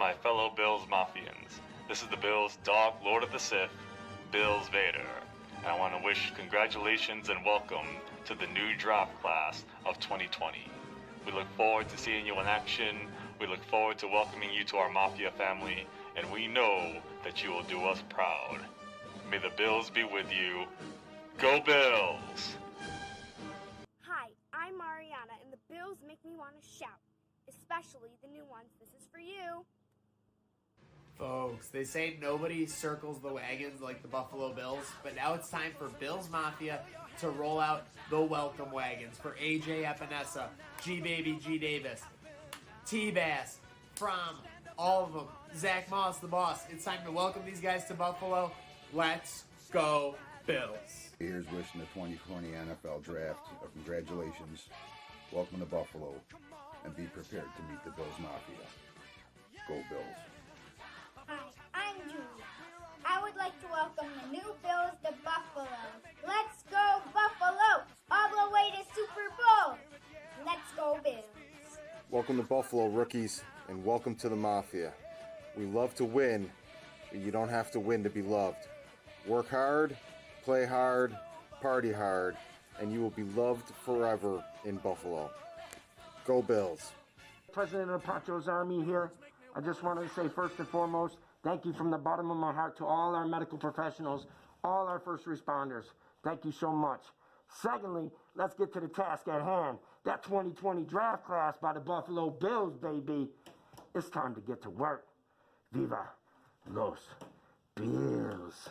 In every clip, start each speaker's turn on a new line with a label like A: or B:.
A: my fellow Bills Mafians. This is the Bills Dark Lord of the Sith, Bills Vader. And I want to wish congratulations and welcome to the new draft class of 2020. We look forward to seeing you in action. We look forward to welcoming you to our Mafia family, and we know that you will do us proud. May the Bills be with you. Go Bills!
B: Hi, I'm Mariana, and the Bills make me want to shout, especially the new ones. This is for you.
C: Folks, they say nobody circles the wagons like the Buffalo Bills, but now it's time for Bills Mafia to roll out the welcome wagons for AJ Epinesa, G-Baby G Davis, T-Bass, From, all of them, Zach Moss, the boss. It's time to welcome these guys to Buffalo. Let's go Bills.
D: Here's wishing the 2020 NFL Draft. Congratulations. Welcome to Buffalo, and be prepared to meet the Bills Mafia. Go Bills.
E: Hi, I'm Julie. I would like to welcome the new Bills to Buffalo. Let's go Buffalo, all the way to Super Bowl. Let's go Bills.
F: Welcome to Buffalo, rookies, and welcome to the Mafia. We love to win, but you don't have to win to be loved. Work hard, play hard, party hard, and you will be loved forever in Buffalo. Go Bills.
G: President of Pancho's Army here. I just wanted to say first and foremost, thank you from the bottom of my heart to all our medical professionals, all our first responders. Thank you so much. Secondly, let's get to the task at hand. That 2020 draft class by the Buffalo Bills, baby. It's time to get to work. Viva los Bills.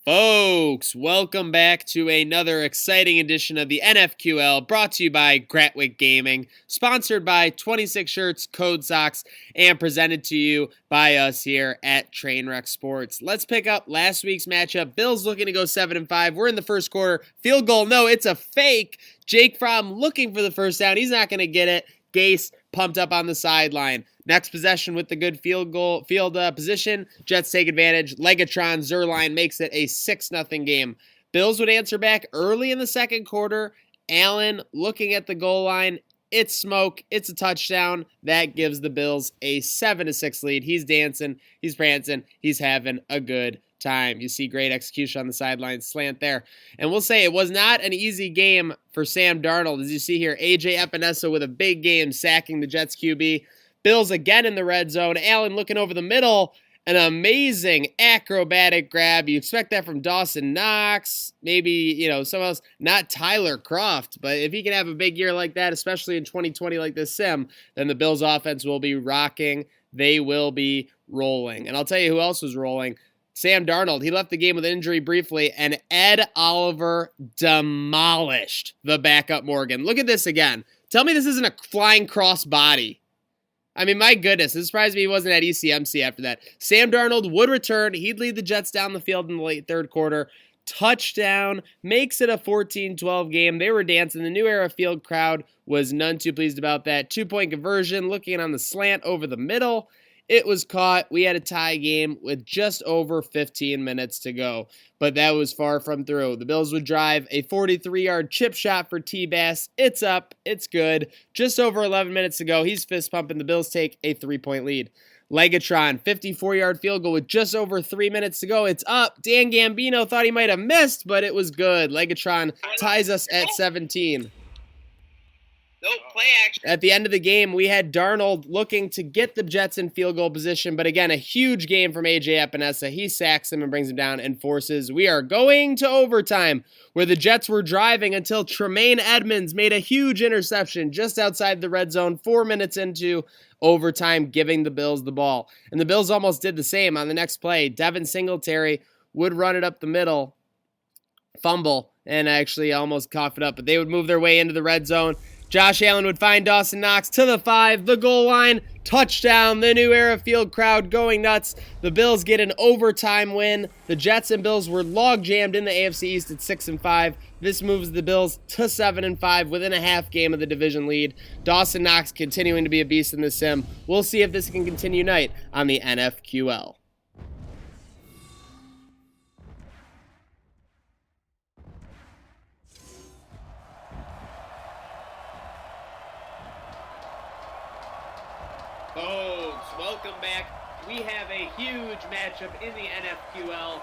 C: Folks, welcome back to another exciting edition of the NFQL, brought to you by Gratwick Gaming, sponsored by 26 Shirts, Code Socks, and presented to you by us here at Trainwreck Sports. Let's pick up last week's matchup. Bills looking to go 7-5. We're in the first quarter. Field goal, no, it's a fake. Jake Fromm looking for the first down. He's not going to get it. Gase pumped up on the sideline. Next possession with the good field position. Jets take advantage. Legatron Zerline makes it a 6-0 game. Bills would answer back early in the second quarter. Allen looking at the goal line. It's smoke. It's a touchdown. That gives the Bills a 7-6 lead. He's dancing. He's prancing. He's having a good time. You see great execution on the sideline slant there. And we'll say it was not an easy game for Sam Darnold. As you see here, AJ Epinesa with a big game sacking the Jets QB. Bills again in the red zone. Allen looking over the middle. An amazing acrobatic grab. You expect that from Dawson Knox. Maybe, someone else. Not Tyler Kroft. But if he can have a big year like that, especially in 2020 like this sim, then the Bills offense will be rocking. They will be rolling. And I'll tell you who else was rolling. Sam Darnold. He left the game with an injury briefly, and Ed Oliver demolished the backup Morgan. Look at this again. Tell me this isn't a flying cross body. I mean, my goodness, it surprised me he wasn't at ECMC after that. Sam Darnold would return. He'd lead the Jets down the field in the late third quarter. Touchdown, makes it a 14-12 game. They were dancing. The New Era Field crowd was none too pleased about that. 2-point conversion, looking on the slant over the middle. It was caught. We had a tie game with just over 15 minutes to go, but that was far from through. The Bills would drive a 43-yard chip shot for T-Bass. It's up. It's good. Just over 11 minutes to go. He's fist pumping. The Bills take a 3-point lead. Legatron, 54-yard field goal with just over 3 minutes to go. It's up. Dan Gambino thought he might have missed, but it was good. Legatron ties us at 17.
H: Nope, play action.
C: At the end of the game, we had Darnold looking to get the Jets in field goal position, but again, a huge game from AJ Epinesa. He sacks him and brings him down and forces. We are going to overtime, where the Jets were driving until Tremaine Edmonds made a huge interception just outside the red zone 4 minutes into overtime, giving the Bills the ball. And the Bills almost did the same on the next play. Devin Singletary would run it up the middle, fumble, and actually almost cough it up, but they would move their way into the red zone. Josh Allen would find Dawson Knox to the 5, the goal line, touchdown, the New Era Field crowd going nuts. The Bills get an overtime win. The Jets and Bills were log jammed in the AFC East at 6-5. This moves the Bills to 7-5 within a half game of the division lead. Dawson Knox continuing to be a beast in the sim. We'll see if this can continue tonight on the NFQL. Folks, welcome back. We have a huge matchup in the NFQL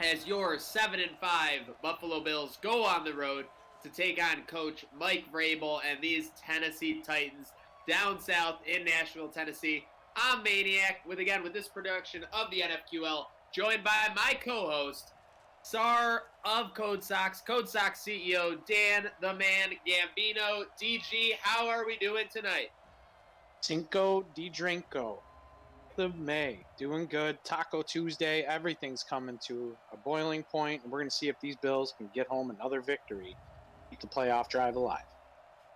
C: as your 7-5 Buffalo Bills go on the road to take on Coach Mike Vrabel and these Tennessee Titans down south in Nashville, Tennessee. I'm Maniac with this production of the NFQL, joined by my co-host, Star of Code Sox CEO Dan the Man Gambino. DG, how are we doing tonight?
I: Cinco de Drinko, the May, doing good. Taco Tuesday, everything's coming to a boiling point, and we're going to see if these Bills can get home another victory, keep the playoff drive alive.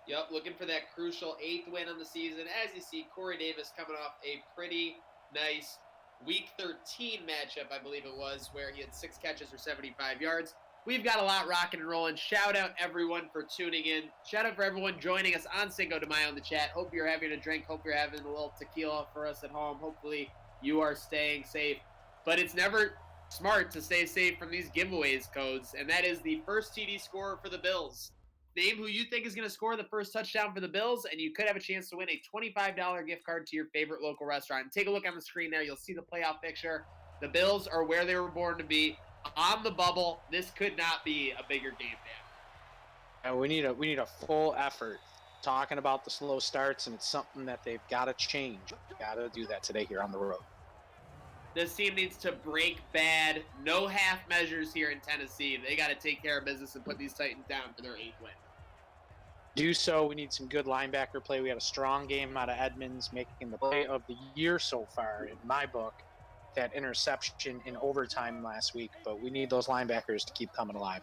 C: Yep, looking for that crucial 8th win on the season. As you see, Corey Davis coming off a pretty nice Week 13 matchup, I believe it was, where he had 6 catches for 75 yards. We've got a lot rocking and rolling. Shout out everyone for tuning in. Shout out for everyone joining us on Cinco de Mayo in the chat. Hope you're having a drink. Hope you're having a little tequila for us at home. Hopefully you are staying safe. But it's never smart to stay safe from these giveaways codes, and that is the first TD scorer for the Bills. Name who you think is going to score the first touchdown for the Bills, and you could have a chance to win a $25 gift card to your favorite local restaurant. And take a look on the screen there. You'll see the playoff picture. The Bills are where they were born to be, on the bubble. This could not be a bigger game, Dan.
I: And we need a full effort talking about the slow starts, and it's something that they've got to change. Got to do that today here on the road.
C: This team needs to break bad. No half measures here in Tennessee. They got to take care of business and put these Titans down for their 8th win.
I: Do so. We need some good linebacker play. We had a strong game out of Edmonds, making the play of the year so far in my book. That interception in overtime last week, but we need those linebackers to keep coming alive.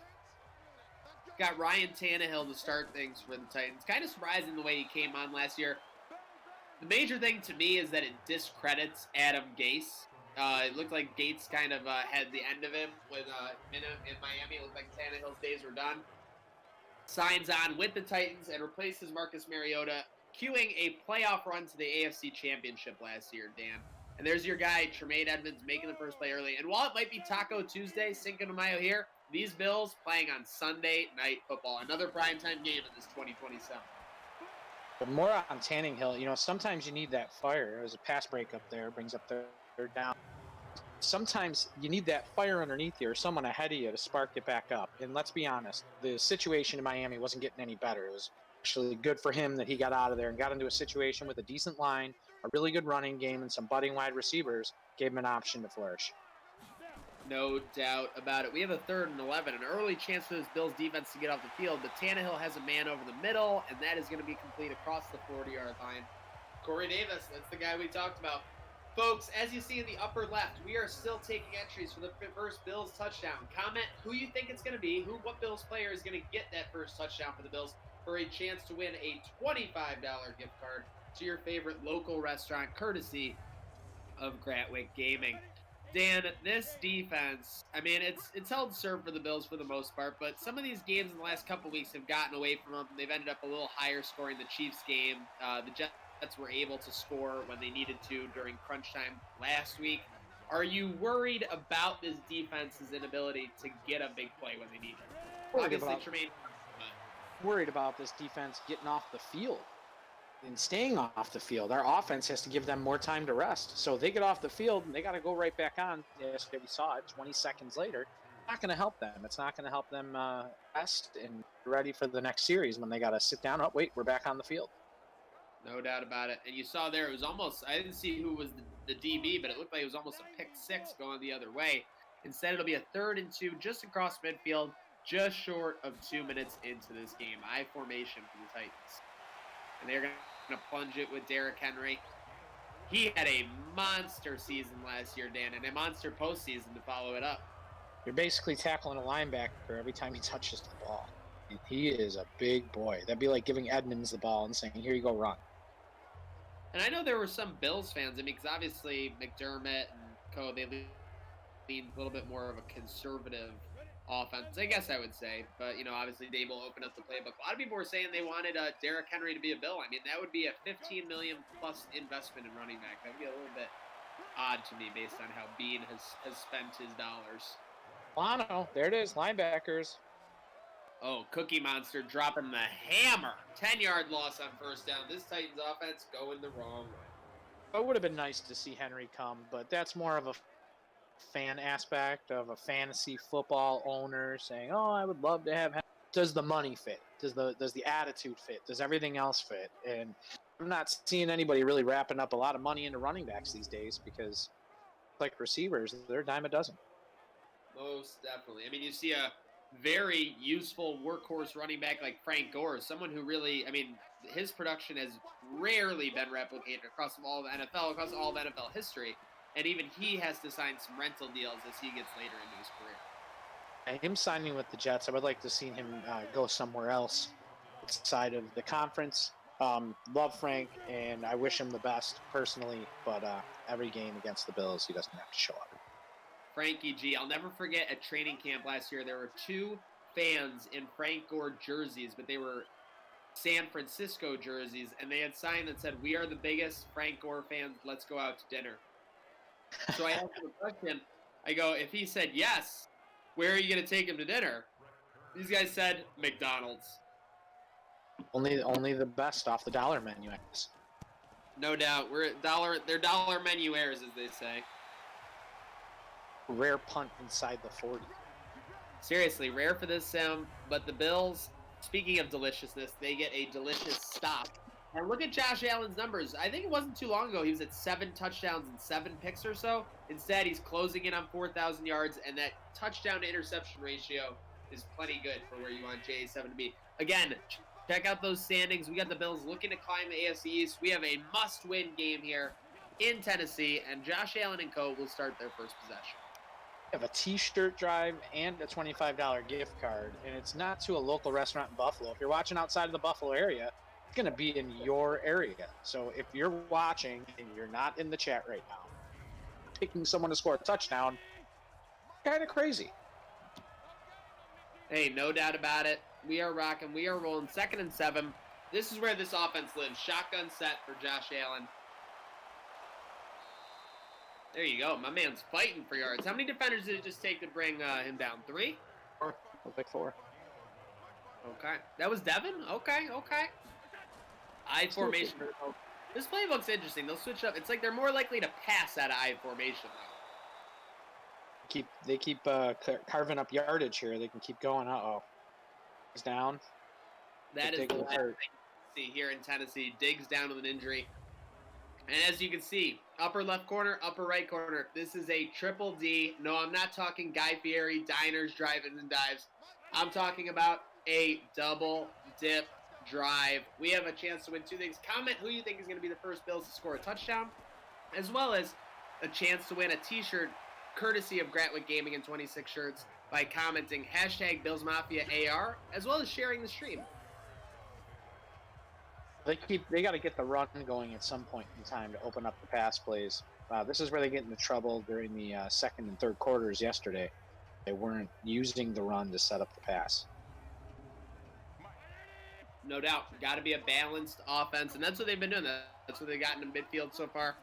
C: Got Ryan Tannehill to start things for the Titans. Kind of surprising the way he came on last year. The major thing to me is that it discredits Adam Gase. It looked like Gates kind of had the end of him with in Miami. It looked like Tannehill's days were done. Signs on with the Titans and replaces Marcus Mariota, cueing a playoff run to the AFC Championship last year, Dan. And there's your guy, Tremaine Edmonds, making the first play early. And while it might be Taco Tuesday, Cinco de Mayo here, these Bills playing on Sunday Night Football. Another primetime game in this 2027.
I: But more on Tannehill, sometimes you need that fire. There's a pass break up there, brings up third down. Sometimes you need that fire underneath you or someone ahead of you to spark it back up. And let's be honest, the situation in Miami wasn't getting any better. It was actually good for him that he got out of there and got into a situation with a decent line, a really good running game, and some budding wide receivers gave him an option to flourish.
C: No doubt about it. We have a 3rd and 11, an early chance for this Bills defense to get off the field, but Tannehill has a man over the middle, and that is going to be complete across the 40-yard line. Corey Davis, that's the guy we talked about. Folks, as you see in the upper left, we are still taking entries for the first Bills touchdown. Comment who you think it's going to be, what Bills player is going to get that first touchdown for the Bills for a chance to win a $25 gift card to your favorite local restaurant, courtesy of Gratwick Gaming. Dan, this defense, it's held serve for the Bills for the most part, but some of these games in the last couple weeks have gotten away from them. They've ended up a little higher scoring the Chiefs game. The Jets were able to score when they needed to during crunch time last week. Are you worried about this defense's inability to get a big play when they need it? Obviously, Tremaine.
I: Worried about this defense getting off the field and staying off the field. Our offense has to give them more time to rest. So they get off the field and they got to go right back on. Yesterday we saw it 20 seconds later. It's not going to help them. It's not going to help them rest and be ready for the next series when they got to sit down. Oh, wait, we're back on the field.
C: No doubt about it. And you saw there, it was almost, I didn't see who was the DB, but it looked like it was almost a pick 6 going the other way. Instead, it'll be a 3rd and 2 just across midfield, just short of 2 minutes into this game. I formation for the Titans. And they're going to plunge it with Derrick Henry. He had a monster season last year, Dan, and a monster postseason to follow it up.
I: You're basically tackling a linebacker every time he touches the ball. He is a big boy. That'd be like giving Edmonds the ball and saying, here you go, run.
C: And I know there were some Bills fans, because obviously McDermott and co, they lean a little bit more of a conservative offense, I guess I would say. But, obviously Dable opened up the playbook. A lot of people were saying they wanted Derrick Henry to be a Bill. That would be a $15 million plus investment in running back. That would be a little bit odd to me based on how Bean has spent his dollars.
I: Lano, there it is, linebackers.
C: Oh, Cookie Monster dropping the hammer. 10-yard loss on first down. This Titans offense going the wrong way.
I: It would have been nice to see Henry come, but that's more of a fan aspect of a fantasy football owner saying, "Oh, I would love to have." Does the money fit? Does the attitude fit? Does everything else fit? And I'm not seeing anybody really wrapping up a lot of money into running backs these days because, like receivers, they're a dime a dozen.
C: Most definitely. I mean, you see a very useful workhorse running back like Frank Gore, someone who really, I mean, his production has rarely been replicated across all of NFL, across all of NFL history. And even he has to sign some rental deals as he gets later into his career.
I: And him signing with the Jets, I would like to see him go somewhere else outside of the conference. Love Frank, and I wish him the best personally, but every game against the Bills, he doesn't have to show up.
C: Frankie G. I'll never forget at training camp last year, there were 2 fans in Frank Gore jerseys, but they were San Francisco jerseys, and they had signed that said, "We are the biggest Frank Gore fans. Let's go out to dinner." So I asked him a question. I go, if he said yes, where are you going to take him to dinner? These guys said McDonald's.
I: Only the best off the dollar menu, I guess.
C: No doubt. They're dollar menu heirs, as they say.
I: Rare punt inside the 40.
C: Seriously, rare for this sound, but the Bills, speaking of deliciousness, they get a delicious stop. And look at Josh Allen's numbers. I think it wasn't too long ago he was at 7 touchdowns and 7 picks or so. Instead, he's closing in on 4,000 yards, and that touchdown to interception ratio is plenty good for where you want JA7 to be. Again, check out those standings. We got the Bills looking to climb the AFC East. We have a must-win game here in Tennessee, and Josh Allen and co. will start their first possession.
I: Have a T-shirt drive and a $25 gift card, and it's not to a local restaurant in Buffalo. If you're watching outside of the Buffalo area, it's going to be in your area. So if you're watching and you're not in the chat right now, picking someone to score a touchdown, kind of crazy.
C: Hey, no doubt about it. We are rocking. We are rolling. 2nd and 7. This is where this offense lives. Shotgun set for Josh Allen. There you go. My man's fighting for yards. How many defenders did it just take to bring him down? 3?
I: 4. I'll pick 4.
C: Okay. That was Devin? Okay. I formation. This playbook's interesting. They'll switch up. It's like they're more likely to pass out of I formation, though.
I: They keep carving up yardage here. They can keep going. Uh-oh. He's down.
C: That is the last thing you see here in Tennessee. Diggs down with an injury. And as you can see, upper left corner, upper right corner, this is a triple D. No, I'm not talking Guy Fieri, diners, drive-ins, and dives. I'm talking about a double dip drive. We have a chance to win 2 things. Comment who you think is going to be the first Bills to score a touchdown, as well as a chance to win a t-shirt courtesy of Gratwick Gaming and 26 Shirts by commenting hashtag BillsMafiaAR, as well as sharing the stream.
I: They got to get the run going at some point in time to open up the pass plays. This is where they get into trouble during the 2nd and 3rd quarters yesterday. They weren't using the run to set up the pass.
C: No doubt. Got to be a balanced offense, and that's what they've been doing. That's what they've gotten in midfield so far.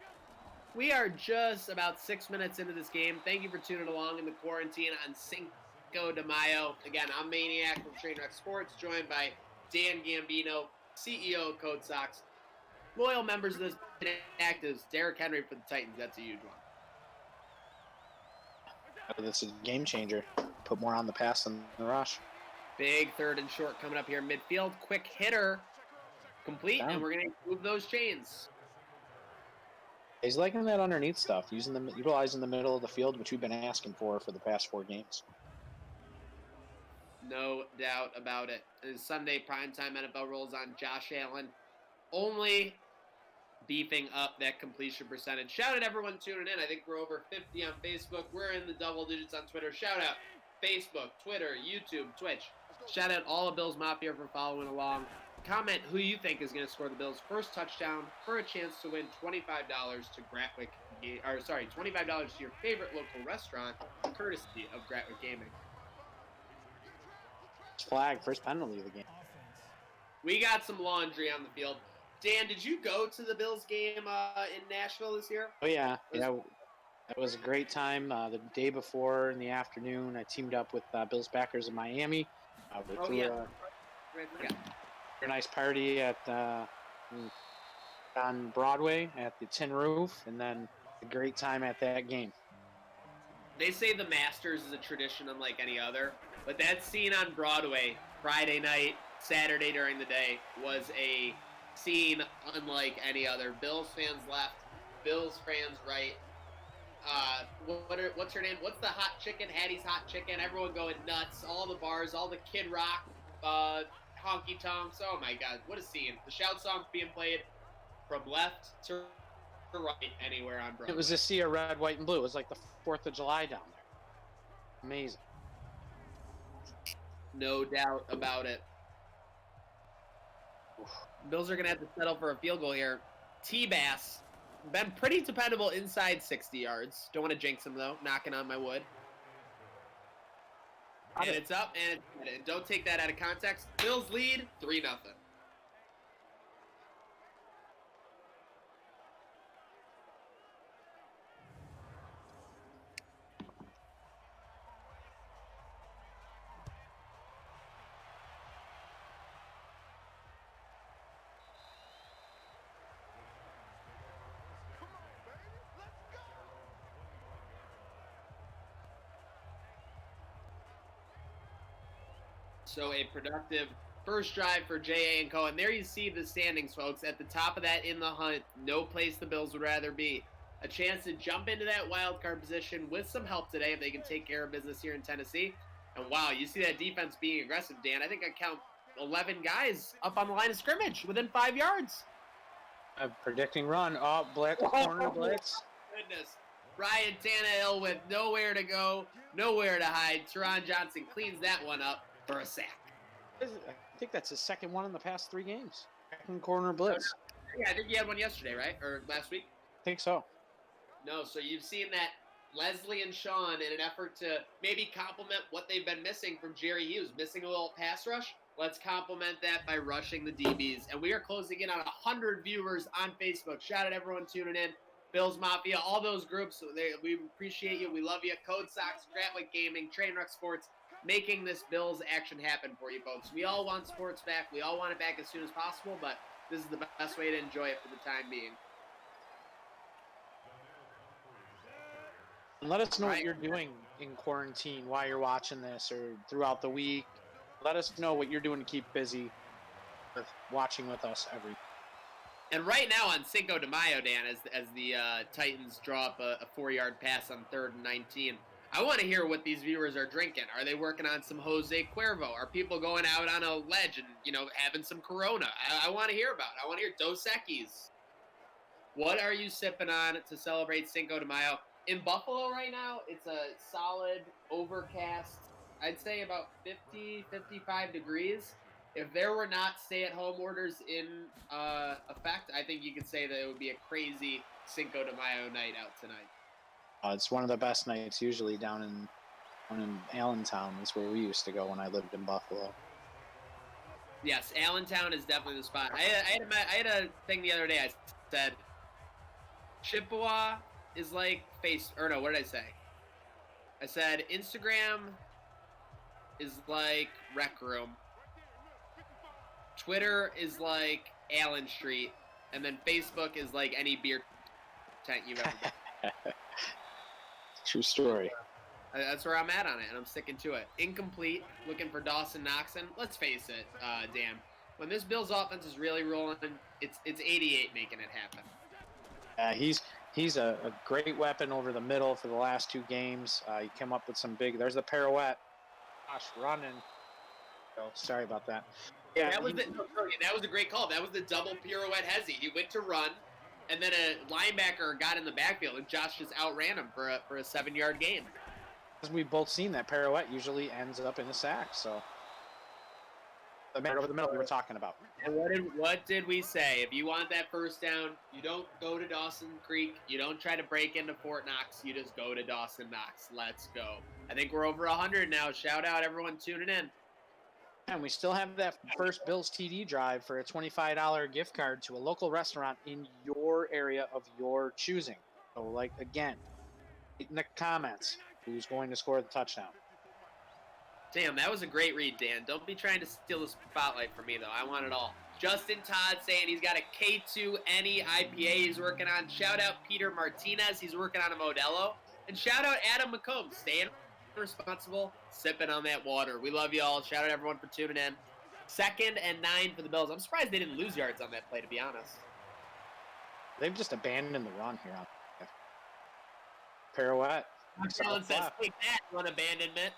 C: We are just about 6 minutes into this game. Thank you for tuning along in the quarantine on Cinco de Mayo. Again, I'm Maniac from Trainwreck Sports, joined by Dan Gambino, CEO of Code Sox. Loyal members of this actives, Derrick Henry for the Titans. That's a huge one.
I: This is a game changer. Put more on the pass than the rush.
C: Big 3rd and short coming up here in midfield. Quick hitter. Complete, and we're going to move those chains.
I: He's liking that underneath stuff, utilizing the middle of the field, which we've been asking for the past 4 games.
C: No doubt about it. And Sunday primetime NFL rolls on. Josh Allen only beefing up that completion percentage. Shout out everyone tuning in. I think we're over 50 on Facebook. We're in the double digits on Twitter. Shout out Facebook, Twitter, YouTube, Twitch. Shout out all of Bills Mafia for following along. Comment who you think is going to score the Bills' first touchdown for a chance to win $25 to $25 to your favorite local restaurant, courtesy of Gratwick Gaming.
I: Flag, first penalty of the game.
C: We got some laundry on the field. Dan, did you go to the Bills game in Nashville this year?
I: Oh, yeah. That was a great time. The day before in the afternoon, I teamed up with Bills backers in Miami.
C: Right,
I: a nice party at on Broadway at the Tin Roof, and then a great time at that game.
C: They say the Masters is a tradition unlike any other, but that scene on Broadway, Friday night, Saturday during the day, was a scene unlike any other. Bills fans left, Bills fans right. What's her name? What's the hot chicken? Hattie's Hot Chicken. Everyone going nuts. All the bars, all the Kid Rock, honky tonks. Oh my God, what a scene! The shout songs being played from left to right, anywhere on Broadway.
I: It was a sea of red, white, and blue. It was like the 4th of July down there. Amazing.
C: No doubt about it. Bills are going to have to settle for a field goal here. T-Bass, been pretty dependable inside 60 yards. Don't want to jinx him, though. Knocking on my wood. And it's up, and don't take that out of context. Bills lead 3-0. So a productive first drive for J.A. and Co. And there you see the standings, folks. At the top of that in the hunt, no place the Bills would rather be. A chance to jump into that wild card position with some help today if they can take care of business here in Tennessee. And wow, you see that defense being aggressive, Dan. I think I count 11 guys up on the line of scrimmage within 5 yards.
I: I'm predicting run. Oh, blitz, corner blitz.
C: Goodness. Ryan Tannehill with nowhere to go, nowhere to hide. Teron Johnson cleans that one up for a sack.
I: I think that's his second one in the past 3 games. Second corner blitz.
C: Yeah, I think he had one yesterday, right? Or last week?
I: I think so.
C: No, so you've seen that Leslie and Sean, in an effort to maybe complement what they've been missing from Jerry Hughes, missing a little pass rush. Let's complement that by rushing the DBs. And we are closing in on 100 viewers on Facebook. Shout out everyone tuning in. Bills Mafia, all those groups, we appreciate you. We love you. Code Sox, Gratwick Gaming, Trainwreck Sports, making this Bills action happen for you folks. We all want sports back. We all want it back as soon as possible, but this is the best way to enjoy it for the time being.
I: And let us know what you're doing in quarantine, while you're watching this, or throughout the week. Let us know what you're doing to keep busy with watching with us every.
C: And right now on Cinco de Mayo, Dan, as the Titans draw up a 4-yard pass on 3rd and 19, I want to hear what these viewers are drinking. Are they working on some Jose Cuervo? Are people going out on a ledge and, having some Corona? I want to hear about it. I want to hear Dos Equis. What are you sipping on to celebrate Cinco de Mayo? In Buffalo right now, it's a solid overcast, I'd say about 50, 55 degrees. If there were not stay-at-home orders in effect, I think you could say that it would be a crazy Cinco de Mayo night out tonight.
I: It's one of the best nights usually down in Allentown. That's where we used to go when I lived in Buffalo.
C: Yes, Allentown is definitely the spot. I had a thing the other day. I said Chippewa is like what did I say? I said Instagram is like Rec Room. Twitter is like Allen Street. And then Facebook is like any beer tent you've ever been.
I: True story.
C: That's where I'm at on it, and I'm sticking to it. Incomplete, looking for Dawson Knoxon. Let's face it, Dan. When this Bills offense is really rolling, it's 88 making it happen.
I: He's a great weapon over the middle for the last 2 games. He came up with some big. There's the pirouette. Gosh, running. Oh, sorry about that. Yeah,
C: that was a great call. That was the double pirouette hezzy. He went to run, and then a linebacker got in the backfield, and Josh just outran him for a 7-yard gain.
I: As we've both seen, that pirouette usually ends up in a sack. So the man over the middle we were talking about.
C: And what did we say? If you want that first down, you don't go to Dawson Creek. You don't try to break into Fort Knox. You just go to Dawson Knox. Let's go. I think we're over 100 now. Shout out everyone tuning in.
I: And we still have that first Bills TD drive for a $25 gift card to a local restaurant in your area of your choosing. So, again, in the comments, who's going to score the touchdown.
C: Damn, that was a great read, Dan. Don't be trying to steal the spotlight from me, though. I want it all. Justin Todd saying he's got a K2 NE IPA he's working on. Shout out Peter Martinez. He's working on a Modelo. And shout out Adam McComb, staying responsible, sipping on that water. We love you all. Shout out everyone for tuning in. 2nd and 9 for the Bills. I'm surprised they didn't lose yards on that play, to be honest.
I: They've just abandoned the run here. Pirouette.
C: Allen says, take that, run abandonment,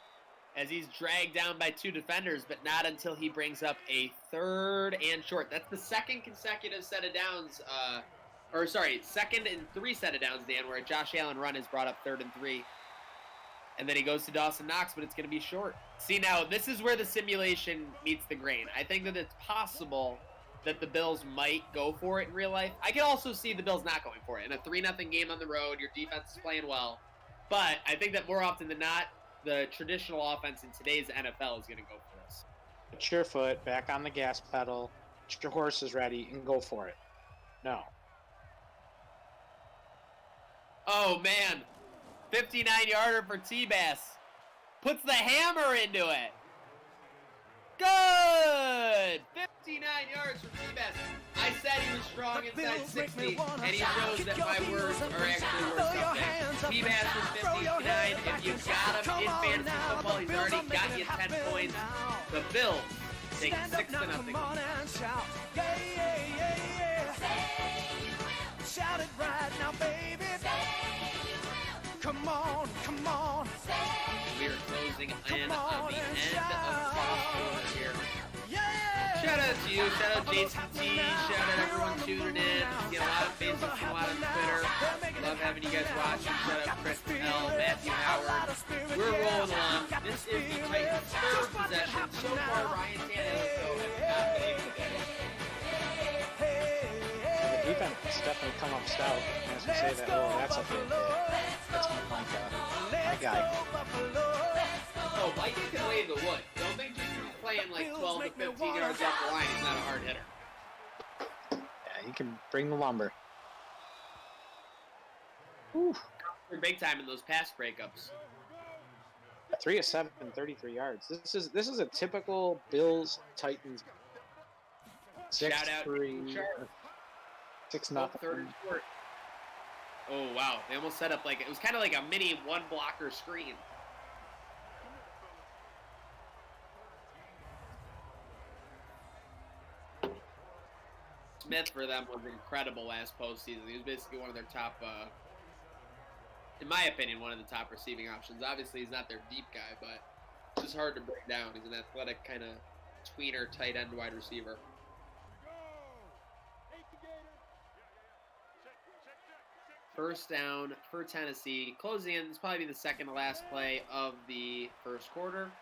C: as he's dragged down by 2 defenders, but not until he brings up a 3rd and short. That's the second consecutive set of downs, 2nd and 3 set of downs, Dan, where a Josh Allen run has brought up 3rd and 3. And then he goes to Dawson Knox, but it's going to be short. See, now, this is where the simulation meets the grain. I think that it's possible that the Bills might go for it in real life. I can also see the Bills not going for it. In a 3-0 game on the road, your defense is playing well. But I think that more often than not, the traditional offense in today's NFL is going to go for this.
I: Put your foot back on the gas pedal, get your horses ready, and go for it. No.
C: Oh, man. 59-yarder for T-Bass. Puts the hammer into it. Good! 59 yards for T-Bass. I said he was strong inside 60, and he shows that my words are actually worth something. T-Bass was 59. If you've got him in fantasy football, he's already got you 10 points. The Bills take 6-0.
J: Shout it right now, baby. Come on, come on.
C: We are closing in on the end of the fourth here. Shout out to you, shout out Jason T, shout out everyone tuning in. Get a lot of Facebook, a lot on Twitter. Love having you guys watching. Shout out Chris L, Matthew Howard. We're rolling along. This is the Titans' 3rd possession. So far, Ryan Tannehill has not been able to get it.
I: The defense has definitely come up stout. As we say that, oh, that's a big hit. That's my guy.
C: Oh, Mike can lay the wood. Don't think just playing like 12 to 15 yards off the line, he's not a hard hitter.
I: Yeah, he can bring the lumber. Whew.
C: Big time in those pass breakups.
I: 3 of 7, 33 yards. This is a typical Bills Titans. 6-3, 6-0.
C: 3rd and short. Oh wow, they almost set up like it was kind of like a mini 1-blocker screen. Smith for them was incredible last postseason. He was basically one of their top, in my opinion, one of the top receiving options. Obviously, he's not their deep guy, but it's just hard to break down. He's an athletic kind of tweener, tight end wide receiver. First down for Tennessee. Closing in, this will probably be the second to last play of the first quarter.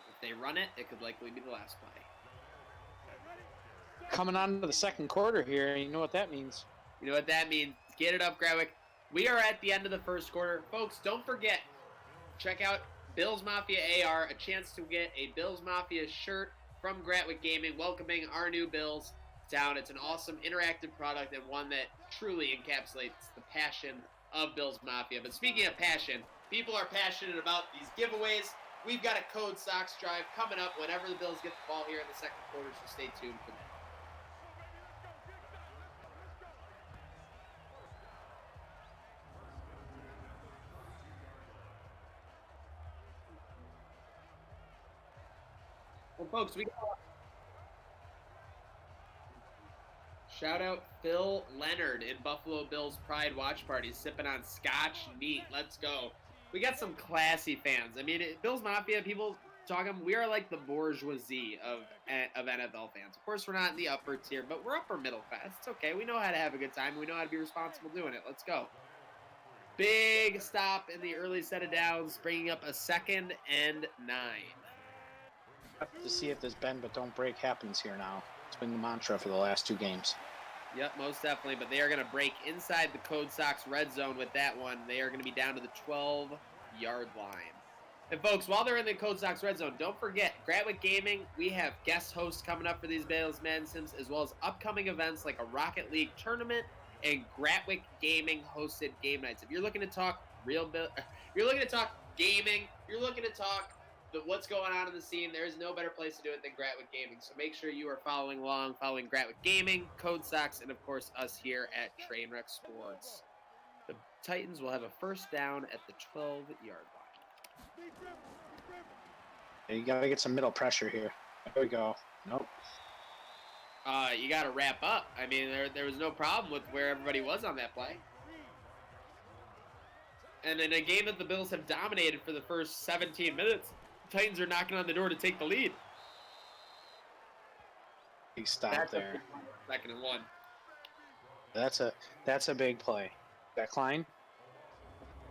C: If they run it, it could likely be the last play.
I: Coming on to the second quarter here, you know what that means.
C: You know what that means. Get it up, Grawick. We are at the end of the first quarter. Folks, don't forget, check out Bills Mafia AR, a chance to get a Bills Mafia shirt from Gratwick Gaming, welcoming our new Bills down. It's an awesome interactive product and one that truly encapsulates the passion of Bills Mafia. But speaking of passion, people are passionate about these giveaways. We've got a Code Sox drive coming up whenever the Bills get the ball here in the second quarter, so stay tuned for that. Well, folks, we got... Shout out Phil Leonard in Buffalo Bills Pride Watch Party, sipping on Scotch neat. Let's go. We got some classy fans. I mean, Bills Mafia, people talking, we are like the bourgeoisie of NFL fans. Of course, we're not in the upper tier, but we're upper middle class. It's okay. We know how to have a good time. We know how to be responsible doing it. Let's go. Big stop in the early set of downs, bringing up a 2nd and 9.
I: To see if this bend but don't break happens here now. It's been the mantra for the last 2 games.
C: Yep, most definitely. But they are going to break inside the Code Sox red zone with that one. They are going to be down to the 12-yard line. And folks, while they're in the Code Sox red zone, don't forget, Gratwick Gaming, we have guest hosts coming up for these Bills Madden Sims, as well as upcoming events like a Rocket League tournament and Gratwick Gaming hosted game nights. If you're looking to talk you're looking to talk gaming, you're looking to talk what's going on in the scene, there's no better place to do it than Gratwick Gaming. So make sure you are following along, following Gratwick Gaming, Code Sox, and of course us here at Trainwreck Sports. The Titans will have a first down at the 12-yard line.
I: You got to get some middle pressure here. There we go. Nope.
C: You got to wrap up. I mean, there was no problem with where everybody was on that play. And in a game that the Bills have dominated for the first 17 minutes, the Titans are knocking on the door to take the lead.
I: Big stop there.
C: 2nd and 1.
I: That's a big play. That Klein?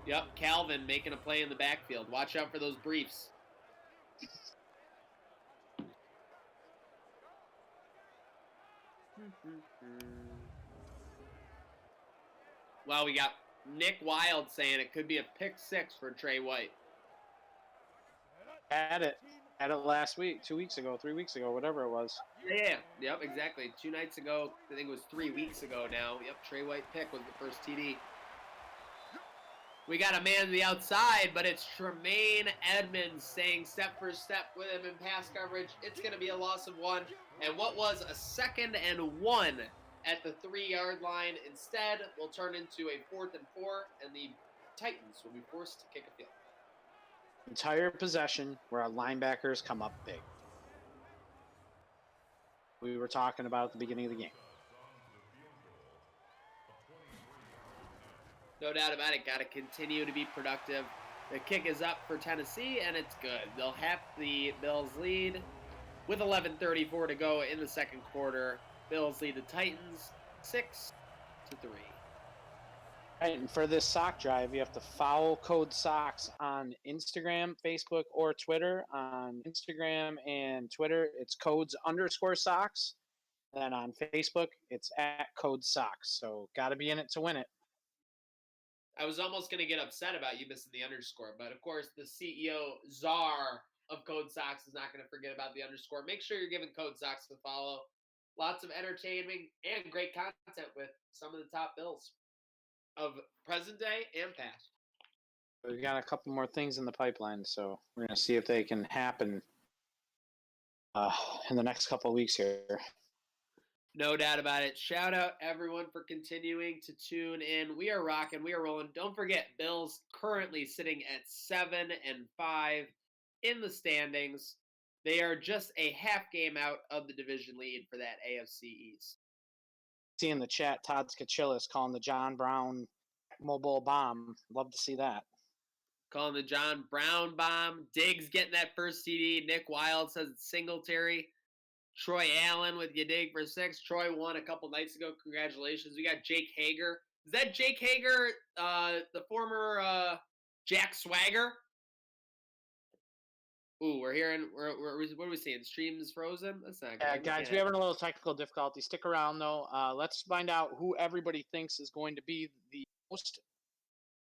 C: Yep, Calvin making a play in the backfield. Watch out for those briefs. Well, we got Nick Wild saying it could be a pick 6 for Trey White.
I: Had it last week, 2 weeks ago, 3 weeks ago, whatever it was.
C: Yeah, yep, exactly. 2 nights ago, I think it was 3 weeks ago now. Yep, Trey White pick was the first TD. We got a man to the outside, but it's Tremaine Edmonds saying step for step with him in pass coverage. It's going to be a loss of 1. And what was a 2nd and 1 at the 3-yard line instead will turn into a 4th and 4, and the Titans will be forced to kick a field.
I: Entire possession where our linebackers come up big. We were talking about at the beginning of the game.
C: No doubt about it. Got to continue to be productive. The kick is up for Tennessee, and it's good. They'll have the Bills lead with 11:34 to go in the second quarter. Bills lead the Titans 6-3.
I: Right, and for this sock drive, you have to follow Code Sox on Instagram, Facebook, or Twitter. On Instagram and Twitter, it's codes_socks. Then on Facebook, it's at Code Sox. So got to be in it to win it.
C: I was almost going to get upset about you missing the underscore, but of course the CEO czar of Code Sox is not going to forget about the underscore. Make sure you're giving Code Sox a follow. Lots of entertaining and great content with some of the top Bills of present day and past.
I: We got a couple more things in the pipeline, so we're going to see if they can happen in the next couple of weeks here.
C: No doubt about it. Shout out everyone for continuing to tune in. We are rocking. We are rolling. Don't forget, Bills currently sitting at 7-5 in the standings. They are just a half game out of the division lead for that AFC East.
I: See in the chat, Todd Skachillis calling the John Brown mobile bomb. Love to see that.
C: Calling the John Brown bomb. Diggs getting that first TD. Nick Wild says it's Singletary. Troy Allen with you dig for 6. Troy won a couple nights ago. Congratulations. We got Jake Hager. Is that Jake Hager, the former Jack Swagger? Ooh, we're hearing. What are we seeing? Stream's frozen. That's not good.
I: Yeah, guys, we're having a little technical difficulty. Stick around though. Let's find out who everybody thinks is going to be the most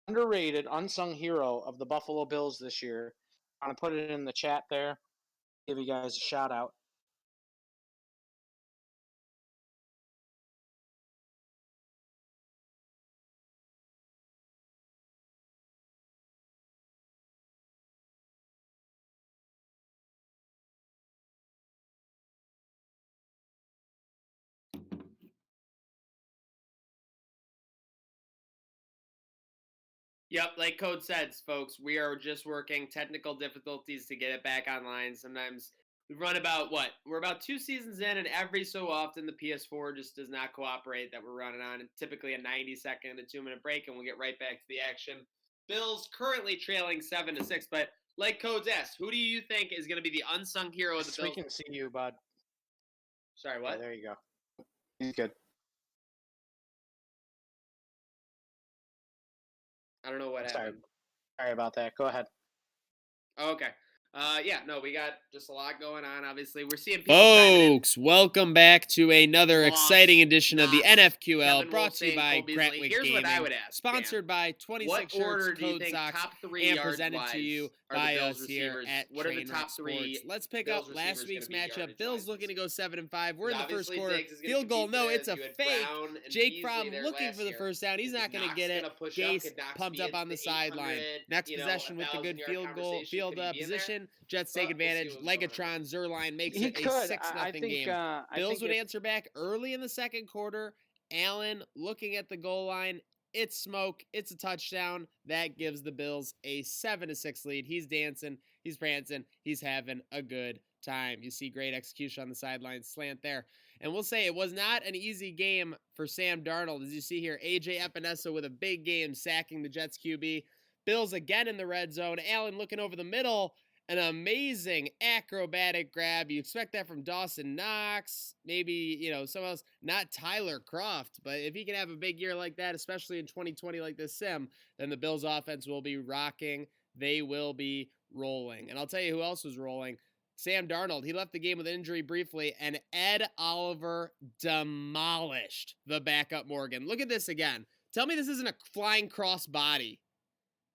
I: underrated, unsung hero of the Buffalo Bills this year. I'm gonna put it in the chat there. Give you guys a shout out.
C: Yep, like Code says, folks, we are just working technical difficulties to get it back online. Sometimes we run about we're about 2 seasons in, and every so often the PS4 just does not cooperate that we're running on. And typically a 90-second to 2-minute break, and we'll get right back to the action. Bills currently trailing 7-6, but like Codes asked, who do you think is going to be the unsung hero of the Bills?
I: We can see you, bud.
C: Sorry, what?
I: Yeah, there you go. He's good.
C: I don't know what happened.
I: Sorry about that. Go ahead.
C: Oh, okay. We got just a lot going on. Obviously, we're seeing people. Folks, welcome back to another exciting edition of the NFQL, brought to you by Gratwick Gaming. What I would ask, sponsored by 26 Shirts, Code Sox, and presented to you by us here at Trainwreck Sports. Let's pick up last week's matchup. Bills looking to go 7-5. We're in the first quarter. Field goal, no, it's a fake. Jake Fromm looking for the first down. He's not going to get it. Gase pumped up on the sideline. Next possession with the good field position. happen. Jets take
K: But we'll see
C: advantage.
K: what's going
C: Legatron Zerline makes
I: He
C: it a
I: could.
C: 6-0 game.
I: I
C: Bills
I: think
C: would
I: if-
C: answer back early in the second quarter. Allen looking at the goal line. It's smoke. It's a touchdown. That gives the Bills a 7-6 lead. He's dancing. He's prancing. He's having a good time. You see great execution on the sideline slant there. And we'll say it was not an easy game for Sam Darnold. As you see here, A.J. Epinesa with a big game sacking the Jets QB. Bills again in the red zone. Allen looking over the middle. An amazing acrobatic grab. You expect that from Dawson Knox, maybe, someone else, not Tyler Kroft. But if he can have a big year like that, especially in 2020 like this sim, then the Bills offense will be rocking. They will be rolling. And I'll tell you who else was rolling. Sam Darnold. He left the game with injury briefly, and Ed Oliver demolished the backup Morgan. Look at this again. Tell me this isn't a flying cross body.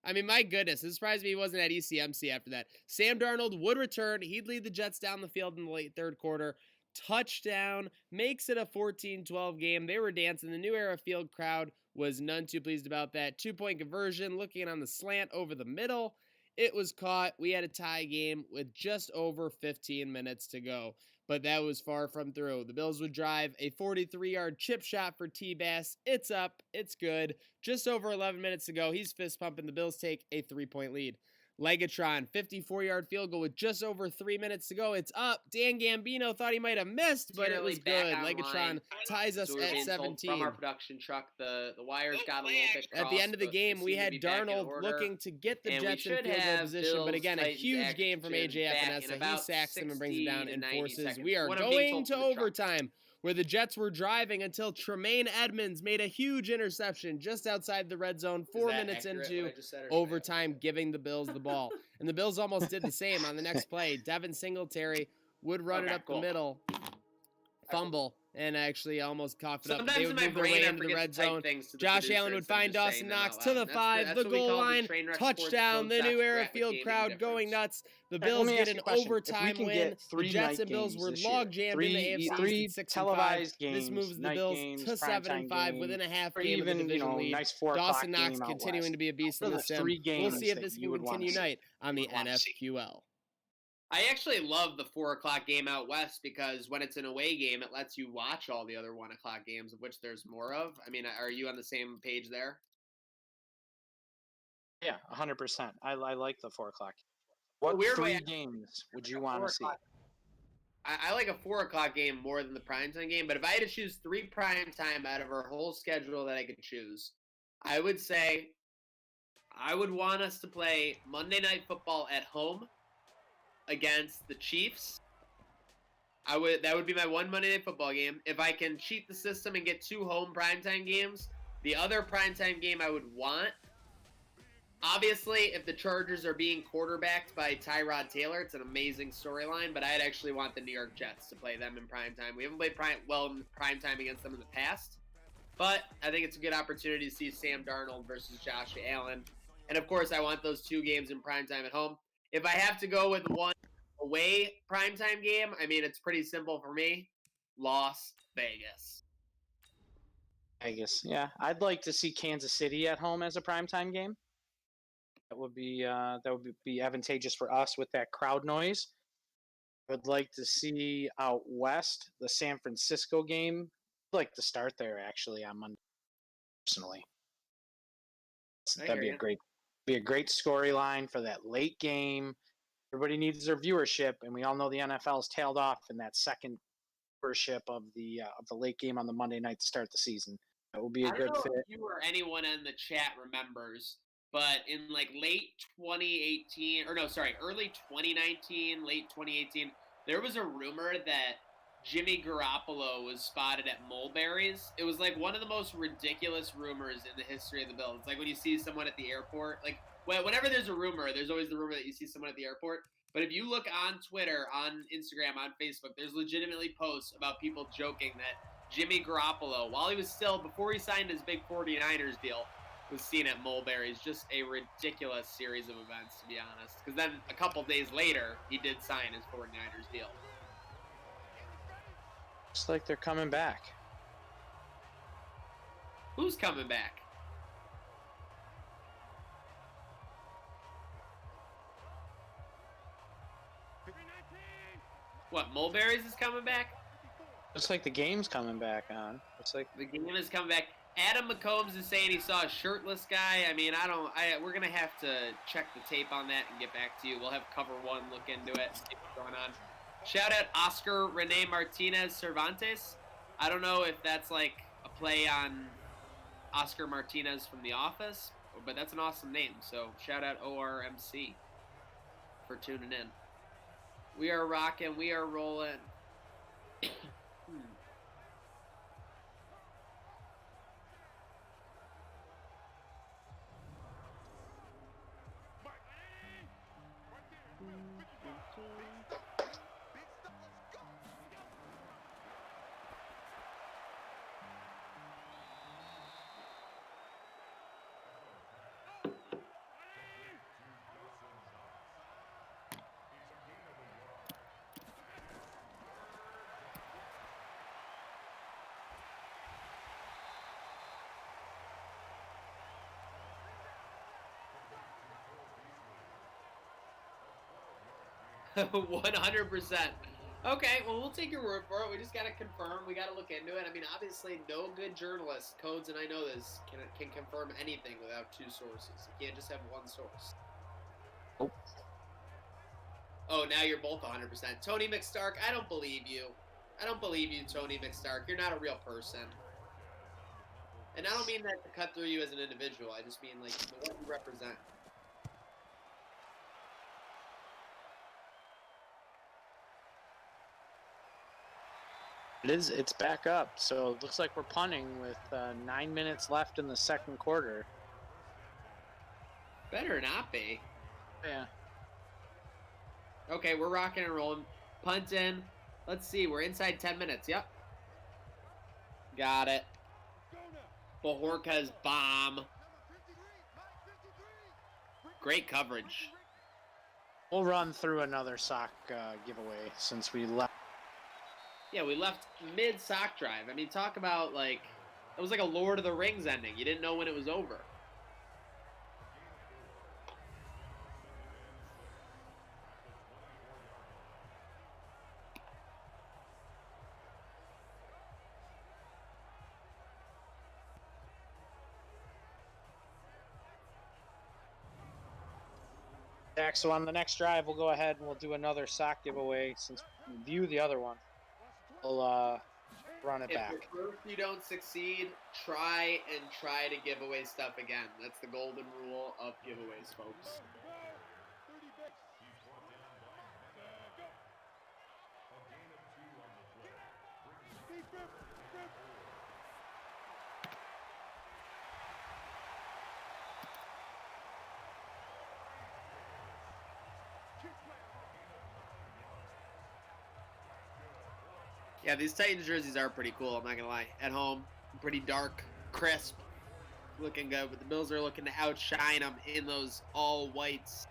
C: I mean, my goodness, it surprised me he wasn't at ECMC after that. Sam Darnold would return. He'd lead the Jets down the field in the late third quarter. Touchdown, makes it a 14-12 game. They were dancing. The New Era Field crowd was none too pleased about that. 2-point conversion, looking on the slant over the middle. It was caught. We had a tie game with just over 15 minutes to go, but that was far from through. The Bills would drive a 43-yard chip shot for T-Bass. It's up. It's good. Just over 11 minutes to go. He's fist pumping. The Bills take a 3-point lead. Legatron, 54-yard field goal with just over 3 minutes to go. It's up. Dan Gambino thought he might have missed, but it was good. Legatron ties us at 17.
K: From our production truck, the wires got a little bit crossed.
C: At the end of the game, we had Darnold looking to get the Jets in field goal position, but again, a huge game from A.J. Epinesa. He sacks him and brings it down and forces. We are going to overtime, where the Jets were driving until Tremaine Edmonds made a huge interception just outside the red zone 4 minutes into overtime, giving the Bills the ball. And the Bills almost did the same on the next play. Devin Singletary would run it up the middle, fumble, and actually almost coughed it up. They would move their way into the red zone. Josh Allen would find Dawson Knox to the 5, the goal line, touchdown. The New Era Field crowd going nuts. The Bills get an overtime win. The Jets and Bills were log jammed in the AFC East at 6-5. This moves the Bills to 7-5 within a half game of the division lead. Dawson Knox continuing to be a beast in the sim. We'll see if this can continue tonight on the NFQL.
K: I actually love the 4 o'clock game out west because when it's an away game, it lets you watch all the other 1 o'clock games, of which there's more of. I mean, are you on the same page there?
I: Yeah, 100%. I like the 4 o'clock. What three games would you want to see?
K: I like a 4 o'clock game more than the primetime game, but if I had to choose 3 primetime out of our whole schedule that I could choose, I would say I would want us to play Monday Night Football at home against the Chiefs. That would be my one Monday Night Football game. If I can cheat the system and get 2 home primetime games, the other primetime game I would want, obviously, if the Chargers are being quarterbacked by Tyrod Taylor, it's an amazing storyline, but I'd actually want the New York Jets to play them in primetime. We haven't played well in primetime against them in the past, but I think it's a good opportunity to see Sam Darnold versus Josh Allen. And, of course, I want those 2 games in primetime at home. If I have to go with one away primetime game, I mean, it's pretty simple for me. Las Vegas.
I: Vegas, yeah. I'd like to see Kansas City at home as a primetime game. That would be advantageous for us with that crowd noise. I would like to see out west the San Francisco game. I'd like to start there actually on Monday. Personally, that'd be a great storyline for that late game. Everybody needs their viewership, and we all know the NFL's tailed off in that second viewership of the late game on the Monday night to start the season. That would be a good fit.
K: I don't know if you or anyone in the chat remembers, but in like early 2019, late 2018, there was a rumor that Jimmy Garoppolo was spotted at Mulberry's. It was like one of the most ridiculous rumors in the history of the Bills. It's like when you see someone at the airport, like whenever there's a rumor, there's always the rumor that you see someone at the airport. But if you look on Twitter, on Instagram, on Facebook, there's legitimately posts about people joking that Jimmy Garoppolo, before he signed his big 49ers deal, was seen at Mulberry's. Just a ridiculous series of events, to be honest. Because then a couple days later, he did sign his 49ers deal.
I: Looks like they're coming back.
K: Who's coming back? What, Mulberry's is coming back?
I: Looks like the game's coming back on. Looks like
K: The game is coming back. Adam McCombs is saying he saw a shirtless guy. I mean, we're gonna have to check the tape on that and get back to you. We'll have Cover One look into it, see what's going on. Shout out Oscar Rene Martinez Cervantes. I don't know if that's like a play on Oscar Martinez from The Office, but that's an awesome name. So shout out ORMC for tuning in. We are rocking. We are rolling. $100%. Okay, well, we'll take your word for it. We just got to confirm. We got to look into it. I mean, obviously, no good journalist, Codes and I know this, can confirm anything without two sources. You can't just have one source.
I: Oh.
K: Oh, now you're both 100%. Tony McStark, I don't believe you. I don't believe you, Tony McStark. You're not a real person. And I don't mean that to cut through you as an individual. I just mean, like, what you represent.
I: it's back up. So it looks like we're punting with 9 minutes left in the second quarter.
K: Better not be.
I: Yeah.
K: Okay, we're rocking and rolling. Punt in. Let's see. We're inside 10 minutes. Yep. Got it. Bajorka's bomb. Great coverage.
I: We'll run through another sock giveaway since we left.
K: Yeah, we left mid sock drive. I mean, talk about, like, it was like a Lord of the Rings ending. You didn't know when it was over.
I: So on the next drive, we'll go ahead and we'll do another sock giveaway since we view the other one. We'll run it back.
K: If first you don't succeed, try to give away stuff again. That's the golden rule of giveaways, folks. Yeah, these Titans jerseys are pretty cool, I'm not going to lie. At home, pretty dark, crisp, looking good. But the Bills are looking to outshine them in those all whites.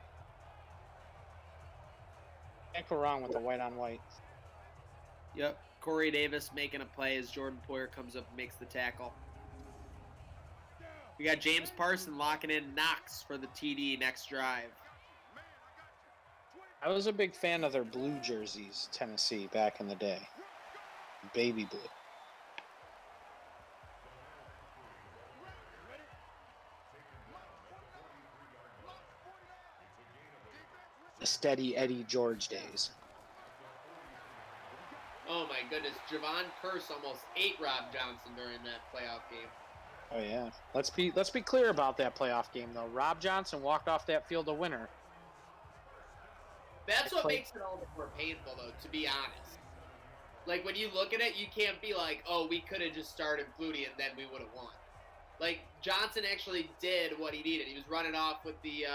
I: Can't go wrong with the white on white.
K: Yep, Corey Davis making a play as Jordan Poyer comes up and makes the tackle. We got James Parson locking in Knox for the TD next drive.
I: I was a big fan of their blue jerseys, Tennessee, back in the day. Baby blue. The steady Eddie George days.
K: Oh my goodness, Javon Curse almost ate Rob Johnson during that playoff game.
I: Oh yeah. Let's be clear about that playoff game though. Rob Johnson walked off that field a winner.
K: That's what makes it all the more painful though, to be honest. Like, when you look at it, you can't be like, oh, we could have just started Flutie and then we would have won. Like, Johnson actually did what he needed. He was running off with the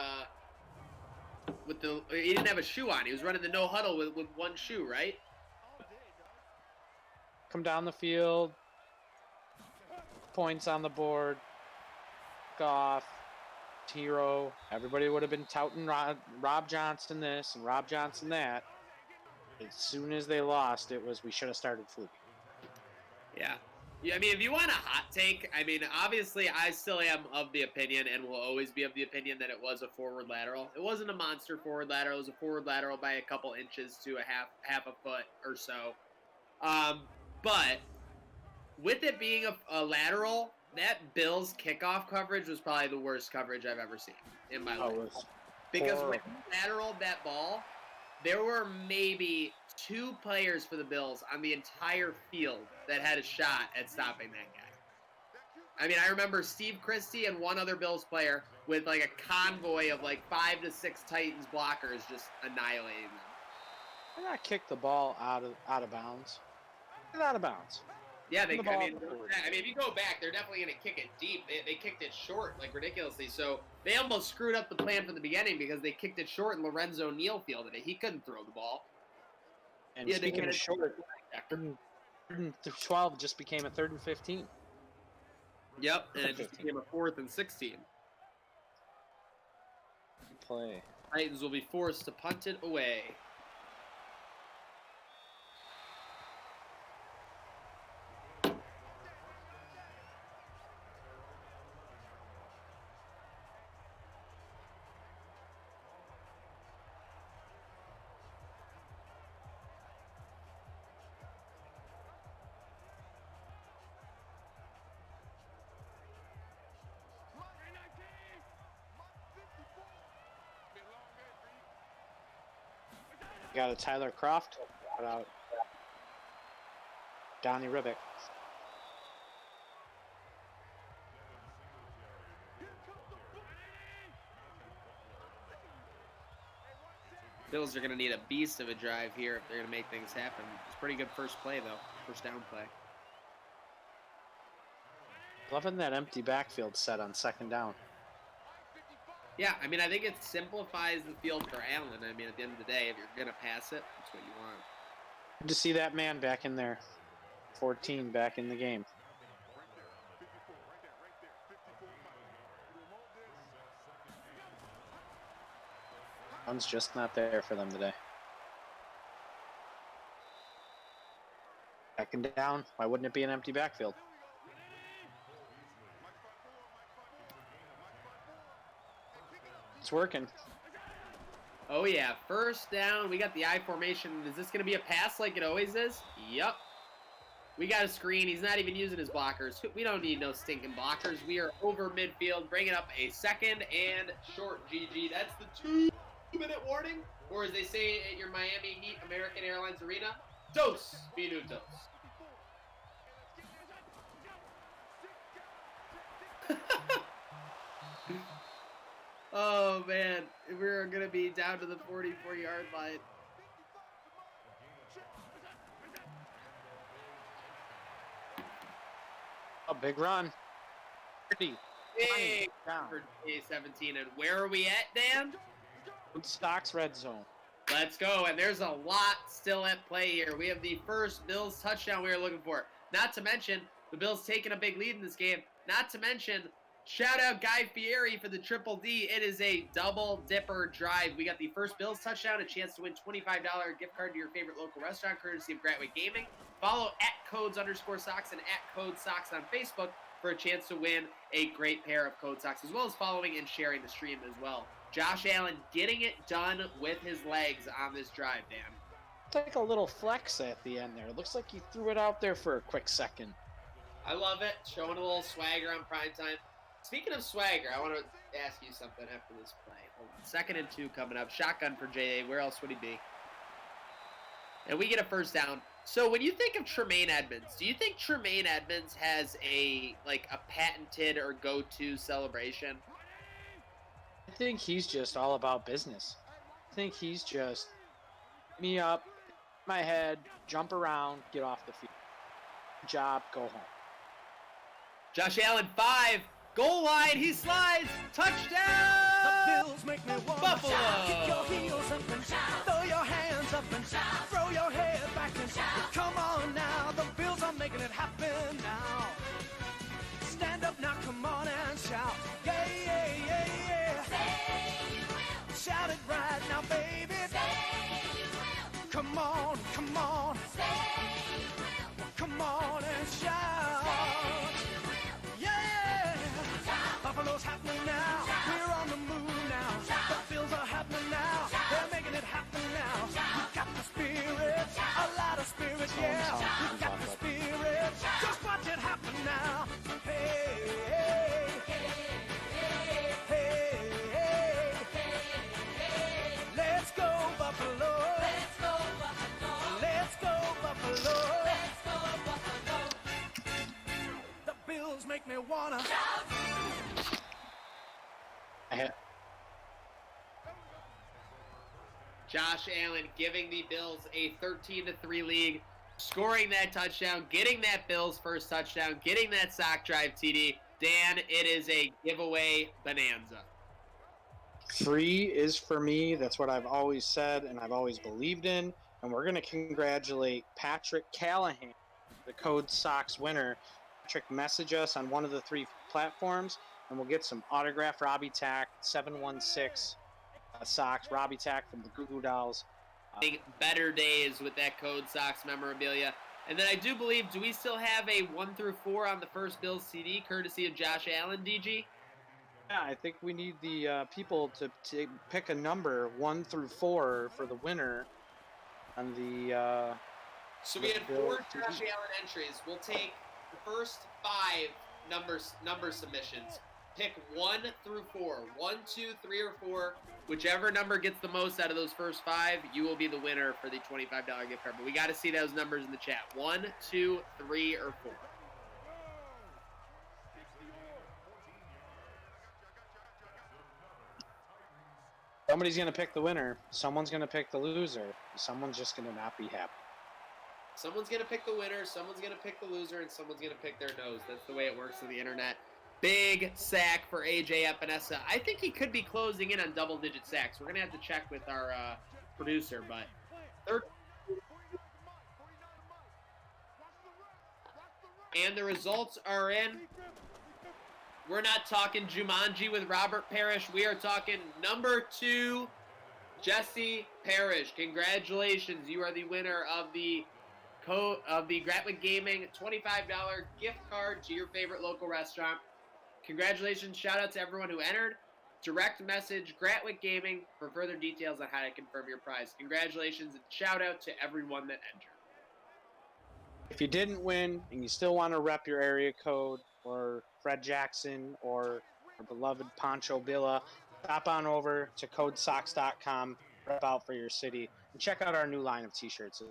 K: he didn't have a shoe on. He was running the no huddle with one shoe, right?
I: Come down the field. Points on the board. Off. Hero. Everybody would have been touting Rob Johnson this and Rob Johnson that. As soon as they lost, it was we should have started Flutie.
K: Yeah. Yeah, I mean, if you want a hot take, I mean, obviously, I still am of the opinion and will always be of the opinion that it was a forward lateral. It wasn't a monster forward lateral. It was a forward lateral by a couple inches to a half a foot or so. But with it being a lateral, that Bills kickoff coverage was probably the worst coverage I've ever seen in my life. Because when he lateraled that ball, there were maybe 2 players for the Bills on the entire field that had a shot at stopping that guy. I mean, I remember Steve Christie and one other Bills player with like a convoy of like 5 to 6 Titans blockers just annihilating them.
I: Why not kick the ball out of bounds? Get out of bounds.
K: Yeah, I mean, if you go back, they're definitely going to kick it deep. They kicked it short, like, ridiculously. So they almost screwed up the plan from the beginning because they kicked it short and Lorenzo Neal fielded it. He couldn't throw the ball.
I: And speaking of short, 3rd and 12 just became a 3rd and 15.
K: Yep, and it just became a 4th and 16.
I: Play.
K: Titans will be forced to punt it away.
I: Got a Tyler Croft. Put out Donnie Ribick.
K: Bills are going to need a beast of a drive here if they're going to make things happen. It's a pretty good first play, though. First down play.
I: Loving that empty backfield set on 2nd down.
K: Yeah, I mean, I think it simplifies the field for Allen. I mean, at the end of the day, if you're going to pass it, that's what you want.
I: Good to see that man back in there. 14 back in the game. One's just not there for them today. 2nd down. Why wouldn't it be an empty backfield? It's working.
K: Oh, yeah. First down. We got the I formation. Is this going to be a pass like it always is? Yup. We got a screen. He's not even using his blockers. We don't need no stinking blockers. We are over midfield, bringing up a 2nd and short, GG. That's the 2-minute warning. Or as they say at your Miami Heat American Airlines Arena, dos minutos. Oh, man. We're going to be down to the 44-yard line.
I: A big run.
K: Big for A17. And where are we at, Dan?
I: Stocks red zone.
K: Let's go. And there's a lot still at play here. We have the first Bills touchdown we were looking for. Not to mention, the Bills taking a big lead in this game. Not to mention, shout out Guy Fieri for the triple D. It is a double dipper drive. We got the first Bills touchdown, a chance to win $25 gift card to your favorite local restaurant, courtesy of Gratwick Gaming. Follow @codes_socks and @codesocks on Facebook for a chance to win a great pair of Code Socks, as well as following and sharing the stream as well. Josh Allen getting it done with his legs on this drive, Dan.
I: Like a little flex at the end there. It looks like he threw it out there for a quick second.
K: I love it. Showing a little swagger on prime time. Speaking of swagger, I want to ask you something after this play. Hold on. 2nd and 2 coming up. Shotgun for J.A. Where else would he be? And we get a first down. So when you think of Tremaine Edmonds, do you think Tremaine Edmonds has a patented or go-to celebration?
I: I think he's just all about business. I think he's just me up, my head, jump around, get off the field. Job, go home.
K: Josh Allen, 5, goal line, he slides, touchdown!
J: The Bills make me want
K: Buffalo!
J: Kick your heels up and throw your hands up and throw your head back and come on now. The Bills are making it happen now. Stand up now, come on and shout. Yeah, yeah, yeah, yeah. Say you will. Shout it right now, baby. Say you will. Come on, come on. Say you will. Come on and shout.
K: Josh Allen giving the Bills a 13-3 lead, scoring that touchdown, getting that Bills first touchdown, getting that sock drive TD. Dan, it is a giveaway bonanza.
I: Free is for me. That's what I've always said and I've always believed in. And we're going to congratulate Patrick Callahan, the Code Sox winner. Patrick, message us on one of the 3 platforms, and we'll get some autographed Robbie Tack 716 socks, Robbie Tack from the Goo Goo Dolls.
K: Better days with that Code Sox memorabilia. And then I do believe, do we still have a 1 through 4 on the first Bills CD, courtesy of Josh Allen, DG?
I: Yeah, I think we need the people to pick a number 1 through 4 for the winner on the.
K: So we had 4 Josh Allen entries. We'll take the first 5 number submissions. Pick 1 through 4. 1, 2, 3, or 4. Whichever number gets the most out of those first 5, you will be the winner for the $25 gift card. But we got to see those numbers in the chat. 1, 2, 3, or 4.
I: Somebody's going to pick the winner. Someone's going to pick the loser. Someone's just going to not be happy.
K: Someone's going to pick the winner, someone's going to pick the loser, and someone's going to pick their nose. That's the way it works on the internet. Big sack for AJ Epinesa. I think he could be closing in on double-digit sacks. We're going to have to check with our producer, but and the results are in. We're not talking Jumanji with Robert Parrish. We are talking number 2, Jesse Parrish. Congratulations. You are the winner of the Gratwick Gaming $25 gift card to your favorite local restaurant. Congratulations. Shout out to everyone who entered. Direct message Gratwick Gaming for further details on how to confirm your prize. Congratulations and shout out to everyone that entered.
I: If you didn't win and you still want to rep your area code or Fred Jackson or our beloved Pancho Billa, stop on over to codesox.com, rep out for your city, and check out our new line of t-shirts.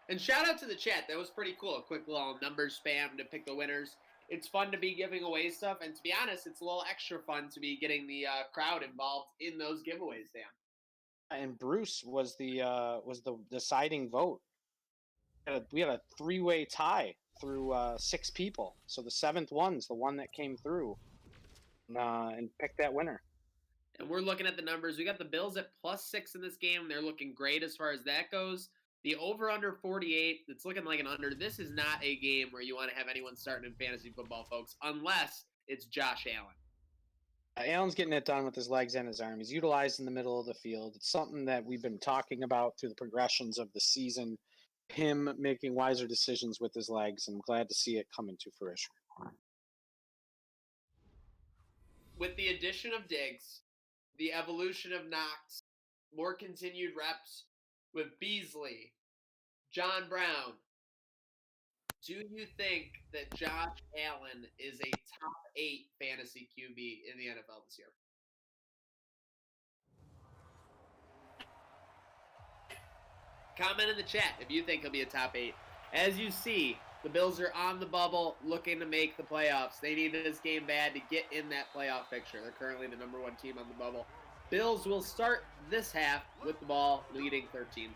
K: And shout out to the chat. That was pretty cool. A quick little numbers spam to pick the winners. It's fun to be giving away stuff, and to be honest, it's a little extra fun to be getting the crowd involved in those giveaways, Dan.
I: And Bruce was the deciding vote. We had a 3-way tie through 6 people. So the 7th one's the one that came through and picked that winner.
K: And we're looking at the numbers. We got the Bills at +6 in this game. They're looking great as far as that goes. The over-under 48, it's looking like an under. This is not a game where you want to have anyone starting in fantasy football, folks, unless it's Josh Allen.
I: Allen's getting it done with his legs and his arm. He's utilized in the middle of the field. It's something that we've been talking about through the progressions of the season, him making wiser decisions with his legs. I'm glad to see it coming to fruition.
K: With the addition of Diggs, the evolution of Knox, more continued reps with Beasley, John Brown, do you think that Josh Allen is a top 8 fantasy QB in the NFL this year? Comment in the chat if you think he'll be a top 8. As you see, the Bills are on the bubble looking to make the playoffs. They need this game bad to get in that playoff picture. They're currently the number 1 team on the bubble. Bills will start this half with the ball leading 13-3.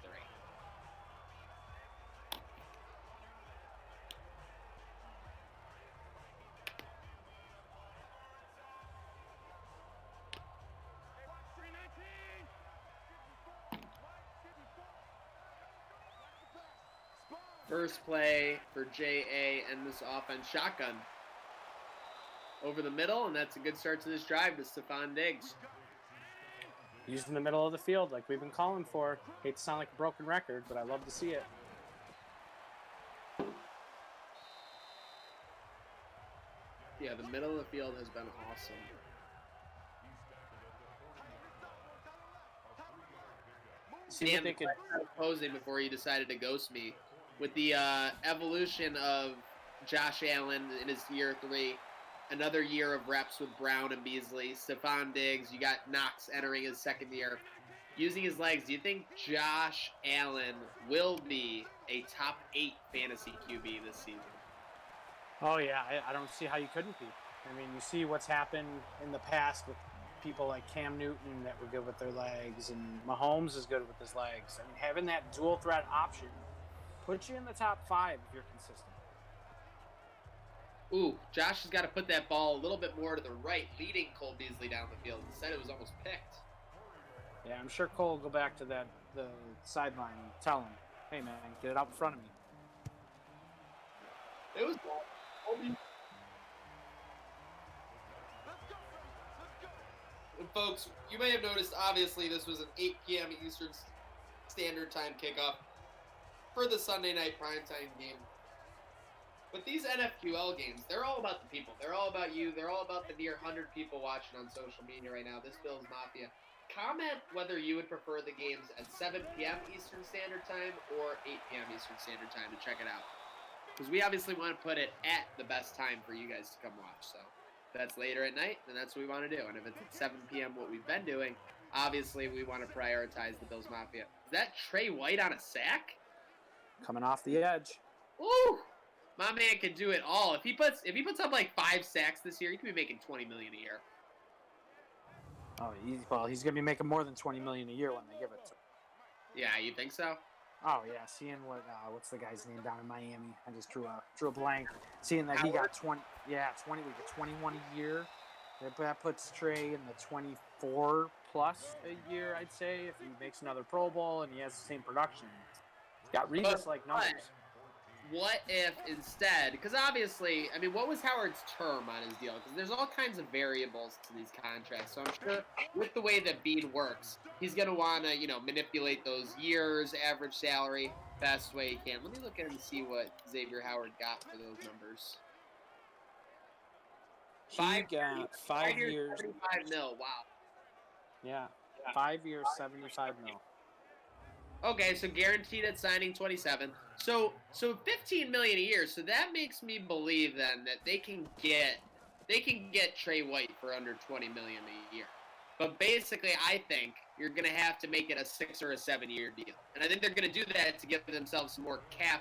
K: First play for J.A. and this offense, shotgun over the middle, and that's a good start to this drive to Stephon Diggs.
L: Used in the middle of the field like we've been calling for. Hate to sound like a broken record, but I love to see it.
K: Yeah, the middle of the field has been awesome.
L: See what they could
K: posing before you decided to ghost me. With the evolution of Josh Allen in his year 3, another year of reps with Brown and Beasley, Stephon Diggs, you got Knox entering his 2nd year. Using his legs, do you think Josh Allen will be a top 8 fantasy QB this season?
L: Oh, yeah. I don't see how you couldn't be. I mean, you see what's happened in the past with people like Cam Newton that were good with their legs, and Mahomes is good with his legs. I mean, having that dual threat option puts you in the top 5 if you're consistent.
K: Ooh, Josh has got to put that ball a little bit more to the right, leading Cole Beasley down the field. Instead, it was almost picked.
L: Yeah, I'm sure Cole will go back to the sideline and tell him, hey, man, get it out in front of me.
K: It was And folks, you may have noticed, obviously, this was an 8 p.m. Eastern Standard Time kickoff for the Sunday night primetime game. But these NFQL games, they're all about the people. They're all about you. They're all about the near 100 people watching on social media right now. This Bills Mafia. Comment whether you would prefer the games at 7 p.m. Eastern Standard Time or 8 p.m. Eastern Standard Time to check it out. Because we obviously want to put it at the best time for you guys to come watch. So if that's later at night, then that's what we want to do. And if it's at 7 p.m., what we've been doing, obviously we want to prioritize the Bills Mafia. Is that Trey White on a sack?
L: Coming off the edge.
K: Ooh! My man can do it all. If he puts up like 5 sacks this year, he could be making $20 million a year.
L: Oh, he's gonna be making more than $20 million a year when they give it to him.
K: Yeah, you think so?
L: Oh yeah, seeing what's the guy's name down in Miami? I just drew a blank. Seeing that he got 20, we get 21 a year. That puts Trey in the 24 plus a year, I'd say, if he makes another Pro Bowl and he has the same production. He's got Revis-like numbers.
K: What if instead, because obviously, I mean, what was Howard's term on his deal? Because there's all kinds of variables to these contracts. So I'm sure with the way that Bean works, he's going to want to, manipulate those years, average salary, best way he can. Let me look at and see what Xavier Howard got for those numbers.
L: He got 5 years.
K: 75 mil, wow.
L: Yeah, 5 years, 75 mil.
K: Okay, so guaranteed at signing 27. So 15 million a year. So that makes me believe then that they can get Trey White for under 20 million a year. But basically, I think you're going to have to make it a 6 or a 7 year deal. And I think they're going to do that to give themselves some more cap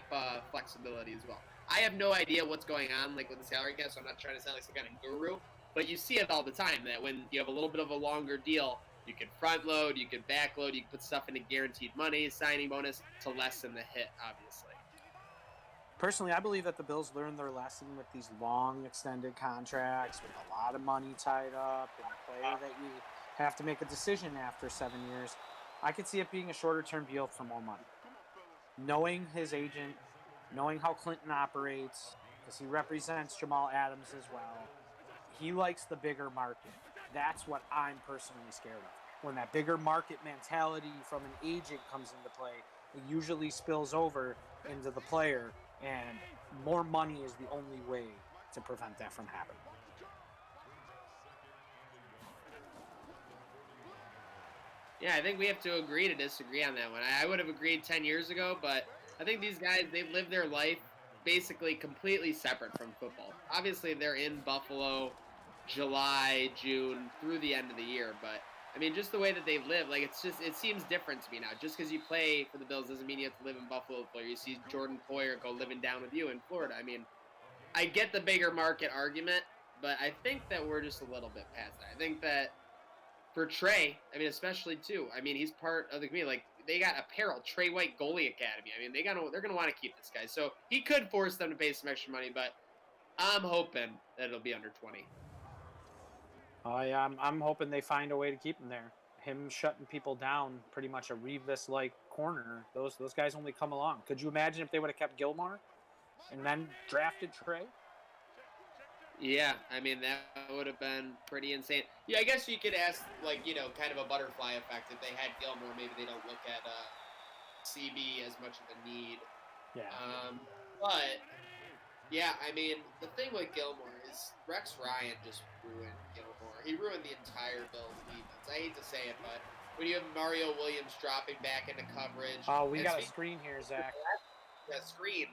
K: flexibility as well. I have no idea what's going on like with the salary cap, so I'm not trying to sound like some kind of guru, but you see it all the time that when you have a little bit of a longer deal, you can front load, you can back load, you can put stuff into guaranteed money, signing bonus to lessen the hit, obviously.
L: Personally, I believe that the Bills learned their lesson with these long extended contracts with a lot of money tied up and a player that you have to make a decision after 7 years. I could see it being a shorter term deal for more money. Knowing his agent, knowing how Clinton operates, because he represents Jamal Adams as well, he likes the bigger market. That's what I'm personally scared of. When that bigger market mentality from an agent comes into play, it usually spills over into the player, and more money is the only way to prevent that from happening.
K: Yeah, I think we have to agree to disagree on that one. I would have agreed 10 years ago, but I think these guys, they've lived their life basically completely separate from football. Obviously, they're in Buffalo July, June, through the end of the year, but I mean, just the way that they live, like it seems different to me now. Just because you play for the Bills doesn't mean you have to live in Buffalo. You see Jordan Poyer go living down with you in Florida. I mean, I get the bigger market argument, but I think that we're just a little bit past that. I think that for Trey, I mean, especially too, I mean, he's part of the community. Like, they got apparel, Trey White Goalie Academy. I mean, they're going to want to keep this guy. So he could force them to pay some extra money, but I'm hoping that it'll be under 20.
L: I'm hoping they find a way to keep him there. Him shutting people down, pretty much a Revis-like corner. Those guys only come along. Could you imagine if they would have kept Gilmore and then drafted Trey?
K: Yeah, I mean, that would have been pretty insane. Yeah, I guess you could ask, like, kind of a butterfly effect. If they had Gilmore, maybe they don't look at CB as much of a need.
L: Yeah.
K: But, yeah, I mean, the thing with Gilmore is Rex Ryan just ruined Gilmore. He ruined the entire Bills defense. I hate to say it, but when you have Mario Williams dropping back into coverage.
L: Oh, we got a screen here, Zach.
K: That screen.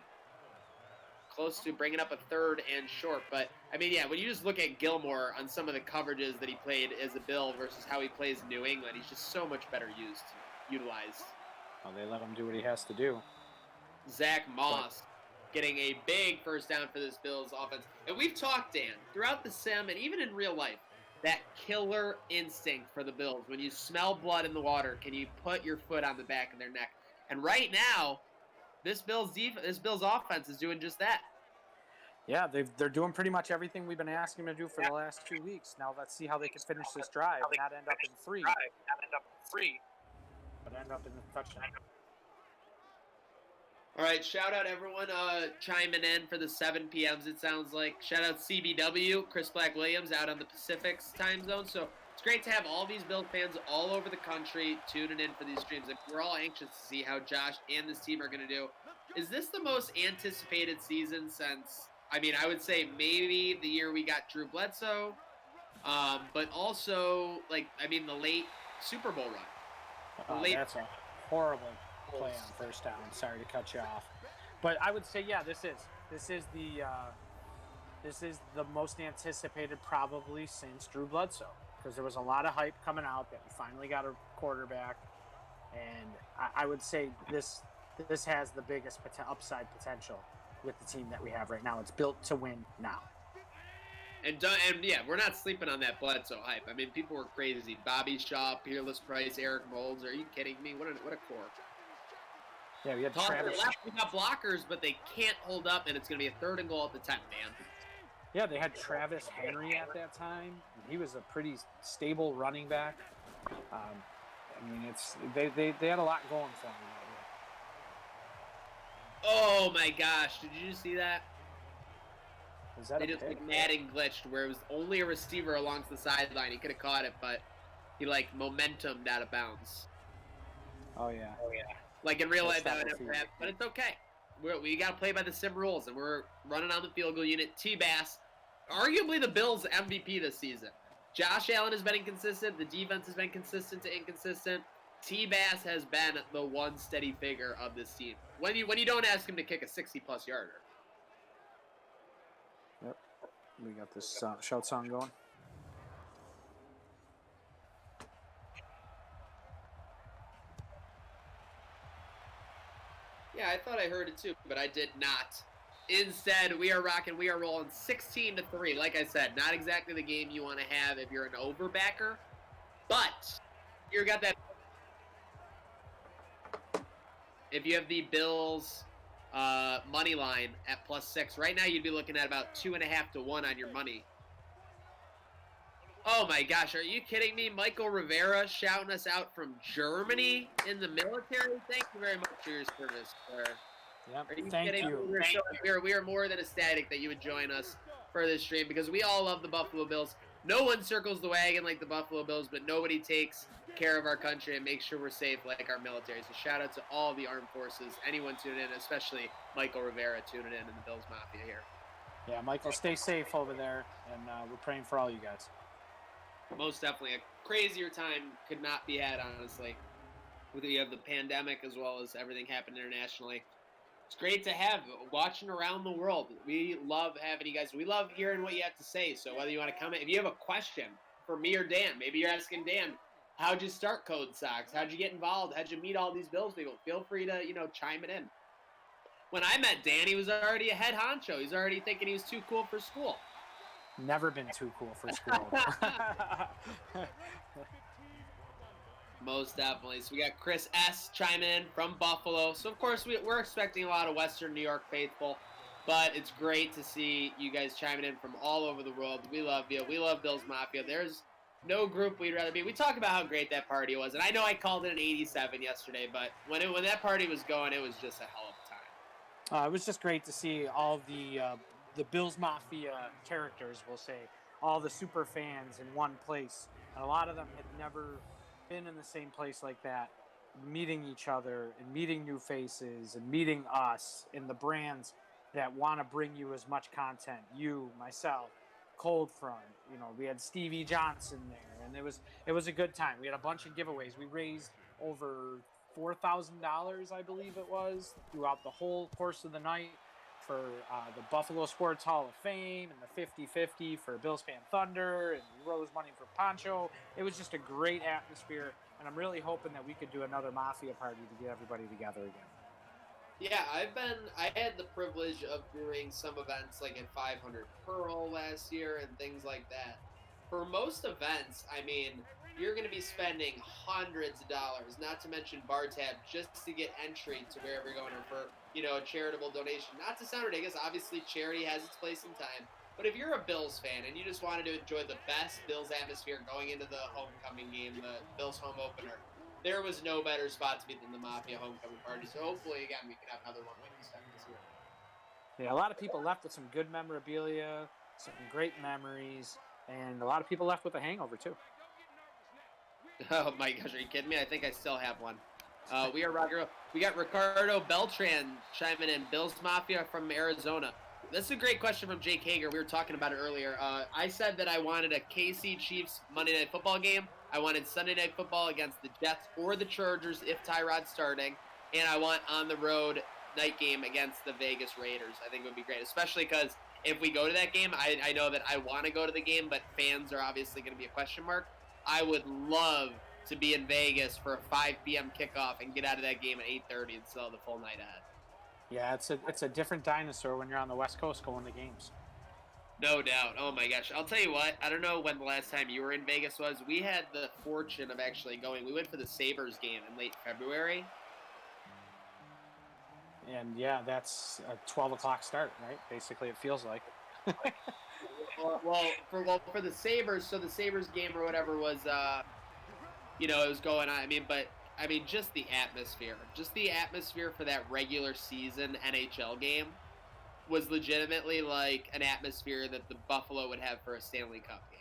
K: Close to bringing up a third and short. But, I mean, yeah, when you just look at Gilmore on some of the coverages that he played as a Bill versus how he plays in New England, he's just so much better utilized.
L: Well, they let him do what he has to do.
K: Zach Moss getting a big first down for this Bills offense. And we've talked, Dan, throughout the sim and even in real life, that killer instinct for the Bills. When you smell blood in the water, can you put your foot on the back of their neck? And right now, this Bills offense is doing just that.
L: Yeah, they're doing pretty much everything we've been asking them to do for the last 2 weeks. Now let's see how they can finish this drive, not end up in three, but end up in the touchdown.
K: All right, shout out everyone chiming in for the 7 p.m.s, it sounds like. Shout out CBW, Chris Black Williams, out on the Pacific's time zone. So it's great to have all these Bills fans all over the country tuning in for these streams. And we're all anxious to see how Josh and this team are going to do. Is this the most anticipated season since, I mean, I would say maybe the year we got Drew Bledsoe, but also, like, I mean, the late Super Bowl run.
L: That's a horrible play on first down. Sorry to cut you off, but I would say, yeah, this is the most anticipated probably since Drew Bledsoe, because there was a lot of hype coming out that we finally got a quarterback, and I would say this has the biggest upside potential with the team that we have right now. It's built to win now. And
K: yeah, we're not sleeping on that Bledsoe hype. I mean, people were crazy. Bobby Shaw, Peerless Price, Eric Moulds. Are you kidding me? What a core.
L: Yeah, we had Travis.
K: We got blockers, but they can't hold up, and it's going to be a 3rd and goal at the 10, man.
L: Yeah, they had Travis Henry at that time. He was a pretty stable running back. I mean, they had a lot going for them that year.
K: Oh my gosh! Did you see that?
L: Was that
K: they just like Madden glitched where it was only a receiver along the sideline. He could have caught it, but he like momentumed out of bounds.
L: Oh yeah.
K: Like in real life, that would never happen, but it's okay. We got to play by the sim rules, and we're running on the field goal unit. T-Bass, arguably the Bills' MVP this season. Josh Allen has been inconsistent. The defense has been consistent to inconsistent. T-Bass has been the one steady figure of this team. When you don't ask him to kick a 60-plus yarder.
L: Yep. We got this shout song going.
K: Yeah, I thought I heard it too, but I did not. Instead, we are rolling 16-3. Like I said, not exactly the game you want to have if you're an overbacker, but you got that. If you have the Bills money line at +6, right now you'd be looking at about 2.5 to 1 on your money. Oh my gosh, are you kidding me? Michael Rivera shouting us out from Germany in the military. Thank you very much for your service, sir.
L: Yep,
K: are you
L: thank
K: kidding
L: you.
K: Me? We are more than ecstatic that you would join us for this stream because we all love the Buffalo Bills. No one circles the wagon like the Buffalo Bills, but nobody takes care of our country and makes sure we're safe like our military. So shout out to all the armed forces, anyone tuning in, especially Michael Rivera tuning in the Bills Mafia here.
L: Yeah, Michael, stay safe over there, and we're praying for all you guys.
K: Most definitely. A crazier time could not be had, honestly. You have the pandemic as well as everything happened internationally. It's great to have watching around the world. We love having you guys. We love hearing what you have to say. So whether you want to comment, if you have a question for me or Dan, maybe you're asking Dan, how'd you start Code Sox? How'd you get involved? How'd you meet all these Bills people? Feel free to, chime it in. When I met Dan, he was already a head honcho. He's already thinking he was too cool for school.
L: Never been too cool for school.
K: Most definitely. So we got Chris S. chiming in from Buffalo. So, of course, we're expecting a lot of Western New York faithful. But it's great to see you guys chiming in from all over the world. We love you. We love Bills Mafia. There's no group we'd rather be. We talk about how great that party was. And I know I called it an 87 yesterday. But when that party was going, it was just a hell of a time.
L: It was just great to see all the Bills Mafia characters, we'll say, all the super fans in one place. And a lot of them had never been in the same place like that, meeting each other and meeting new faces and meeting us and the brands that want to bring you as much content. You, myself, Cold Front, we had Stevie Johnson there, and it was a good time. We had a bunch of giveaways. We raised over $4,000, I believe it was, throughout the whole course of the night for the Buffalo Sports Hall of Fame and the 50-50 for Bills Fan Thunder, and we rose money for Poncho. It was just a great atmosphere, and I'm really hoping that we could do another Mafia party to get everybody together again.
K: Yeah, I had the privilege of doing some events like at 500 Pearl last year and things like that. for most events, I mean, you're going to be spending hundreds of dollars, not to mention bar tab, just to get entry to wherever you're going, or for, a charitable donation. Not to sound ridiculous, obviously charity has its place in time, but if you're a Bills fan and you just wanted to enjoy the best Bills atmosphere going into the homecoming game, the Bills home opener, there was no better spot to be than the Mafia homecoming party. So hopefully, again, we can have another one like this year.
L: Yeah, a lot of people left with some good memorabilia, some great memories, and a lot of people left with a hangover too.
K: Oh my gosh, are you kidding me? I think I still have one. We got Ricardo Beltran chiming in. Bills Mafia from Arizona. This is a great question from Jake Hager. We were talking about it earlier. I said that I wanted a KC Chiefs Monday Night Football game. I wanted Sunday Night Football against the Jets or the Chargers if Tyrod's starting. And I want on the road night game against the Vegas Raiders. I think it would be great, especially because if we go to that game, I know that I want to go to the game, but fans are obviously going to be a question mark. I would love to be in Vegas for a 5 p.m. kickoff and get out of that game at 8:30 and still have the full night ahead.
L: Yeah, it's a different dinosaur when you're on the West Coast going to games.
K: No doubt. Oh my gosh. I'll tell you what, I don't know when the last time you were in Vegas was. We had the fortune of actually going. We went for the Sabres game in late February.
L: And yeah, that's a 12 o'clock start, right? Basically, it feels like.
K: For the Sabres, so the Sabres game or whatever was, it was going on. Just the atmosphere for that regular season NHL game was legitimately like an atmosphere that the Buffalo would have for a Stanley Cup game.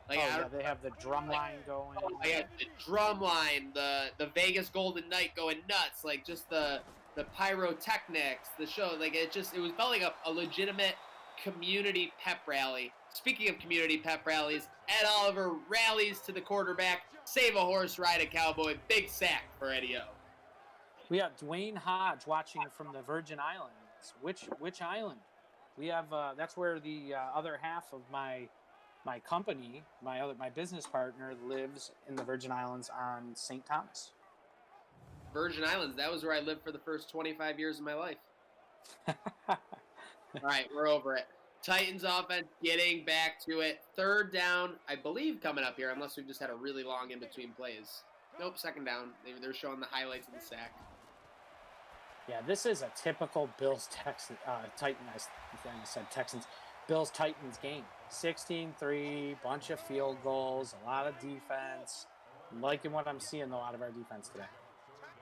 K: Like,
L: they have the drum line going.
K: The drum line, the Vegas Golden Knight going nuts, like just the pyrotechnics, the show, like it felt like a legitimate community pep rally. Speaking of community pep rallies, Ed Oliver rallies to the quarterback, save a horse, ride a cowboy, big sack for Eddie O.
L: We have Dwayne Hodge watching from the Virgin Islands. Which island? We have that's where the other half of my company, my business partner, lives in the Virgin Islands on St. Thomas.
K: Virgin Islands, that was where I lived for the first 25 years of my life. All right, we're over it. Titans offense getting back to it. Third down, I believe, coming up here, unless we've just had a really long in-between plays. Nope, second down. They're showing the highlights of the sack.
L: Yeah, this is a typical Bills-Titans Bills-Titans game. 16-3, bunch of field goals, a lot of defense. I'm liking what I'm seeing, though, out of our defense today.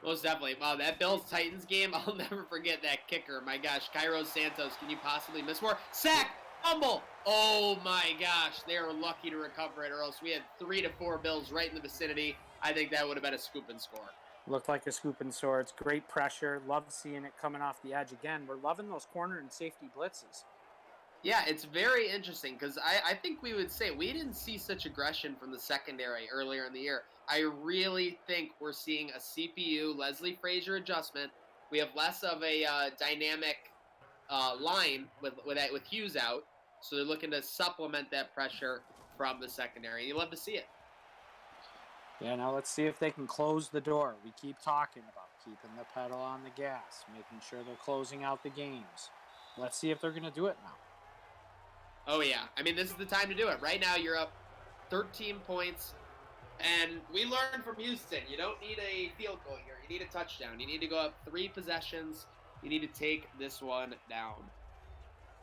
K: Most definitely. Wow, that Bills-Titans game, I'll never forget that kicker. My gosh, Kairos Santos, can you possibly miss more? Sack! Fumble! Oh my gosh, they were lucky to recover it, or else we had 3 to 4 Bills right in the vicinity. I think that would have been a scoop and score.
L: Looked like a scoop and score. It's great pressure. Love seeing it coming off the edge again. We're loving those corner and safety blitzes.
K: Yeah, it's very interesting because I think we would say we didn't see such aggression from the secondary earlier in the year. I really think we're seeing a CPU, Leslie Frazier adjustment. We have less of a dynamic line with Hughes out, so they're looking to supplement that pressure from the secondary. You love to see it.
L: Yeah, now let's see if they can close the door. We keep talking about keeping the pedal on the gas, making sure they're closing out the games. Let's see if they're going to do it now.
K: Oh, yeah. This is the time to do it. Right now, you're up 13 points, and we learned from Houston, you don't need a field goal here. You need a touchdown. You need to go up 3 possessions. You need to take this one down.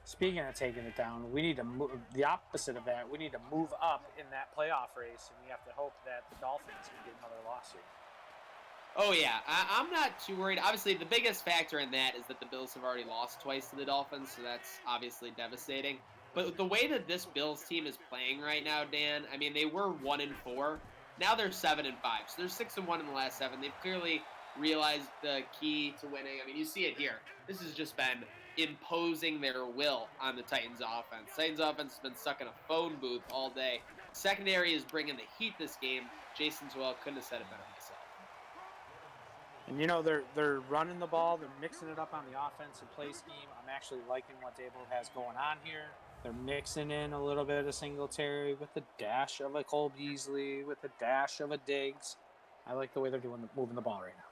L: Speaking of taking it down, we need to move the opposite of that. We need to move up in that playoff race, and we have to hope that the Dolphins can get another loss here.
K: Oh, yeah. I'm not too worried. Obviously, the biggest factor in that is that the Bills have already lost twice to the Dolphins, so that's obviously devastating. But the way that this Bills team is playing right now, Dan, they were 1-4. Now they're 7-5. So they're 6-1 in the last 7. They've clearly realized the key to winning. You see it here. This has just been imposing their will on the Titans offense. Titans offense has been stuck in a phone booth all day. Secondary is bringing the heat this game. Jason Zwell couldn't have said it better myself.
L: And they're running the ball. They're mixing it up on the offensive play scheme. I'm actually liking what Dable has going on here. They're mixing in a little bit of Singletary with a dash of a Cole Beasley, with a dash of a Diggs. I like the way they're moving the ball right now.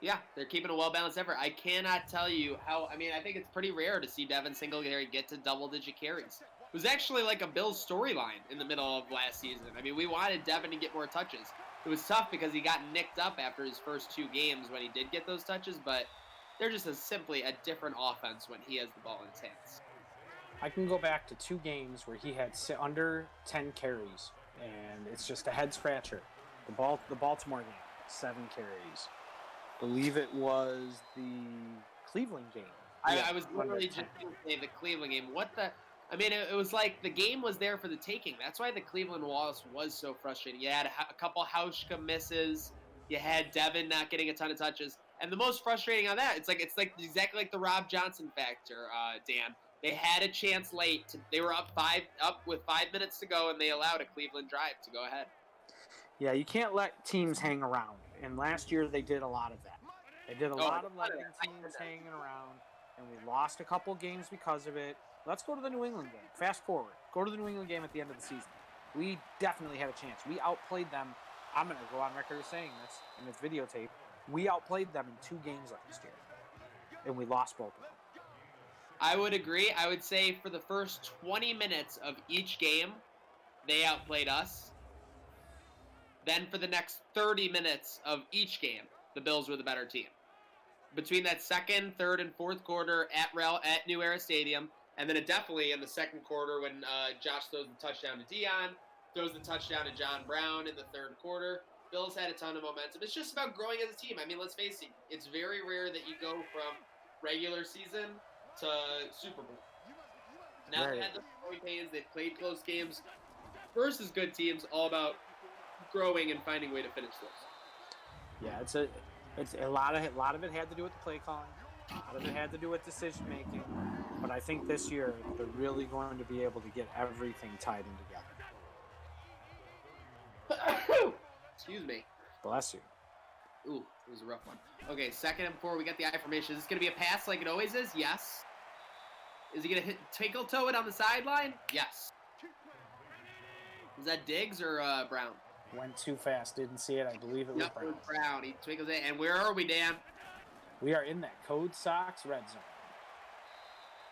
K: Yeah, they're keeping a well-balanced effort. I cannot tell you how. I mean, I think it's pretty rare to see Devin Singletary get to double-digit carries. It was actually like a Bills storyline in the middle of last season. I mean, we wanted Devin to get more touches. It was tough because he got nicked up after his first 2 games when he did get those touches, but they're just simply a different offense when he has the ball in his hands.
L: I can go back to 2 games where he had under 10 carries, and it's just a head scratcher. The Baltimore game, 7 carries. Believe it was the Cleveland game.
K: I was literally just going to say the Cleveland game. I mean, it was like the game was there for the taking. That's why the Cleveland loss was so frustrating. You had a couple Hauschka misses. You had Devin not getting a ton of touches. And the most frustrating on that, it's like exactly like the Rob Johnson factor, Dan. They had a chance late. They were up with 5 minutes to go, and they allowed a Cleveland drive to go ahead.
L: Yeah, you can't let teams hang around. And last year they did a lot of that. They did a lot of letting teams hanging around, and we lost a couple games because of it. Let's go to the New England game. Fast forward. Go to the New England game at the end of the season. We definitely had a chance. We outplayed them. I'm going to go on record as saying this, and it's videotape. We outplayed them in 2 games last year, and we lost both of them.
K: I would agree. I would say for the first 20 minutes of each game, they outplayed us. Then for the next 30 minutes of each game, the Bills were the better team. Between that second, third, and fourth quarter at New Era Stadium, and then definitely in the second quarter when Josh throws the touchdown to Dion, throws the touchdown to John Brown in the third quarter, Bills had a ton of momentum. It's just about growing as a team. I mean, let's face it, it's very rare that you go from regular season to Super Bowl. Now they had the growing pains, they've played close games versus good teams, all about growing and finding a way to finish those.
L: Yeah, it's a lot of it had to do with the play calling. A lot of it had to do with decision making. But I think this year they're really going to be able to get everything tied in together.
K: Excuse me.
L: Bless you.
K: Ooh, it was a rough one. Okay, second and 4, we got the I formation. Is this going to be a pass like it always is? Yes. Is he going to twinkle toe it on the sideline? Yes. Was that Diggs or Brown?
L: Went too fast. Didn't see it. I believe it was Brown.
K: It was Brown. He twinkles it. And where are we, Dan?
L: We are in that Code Sox red zone.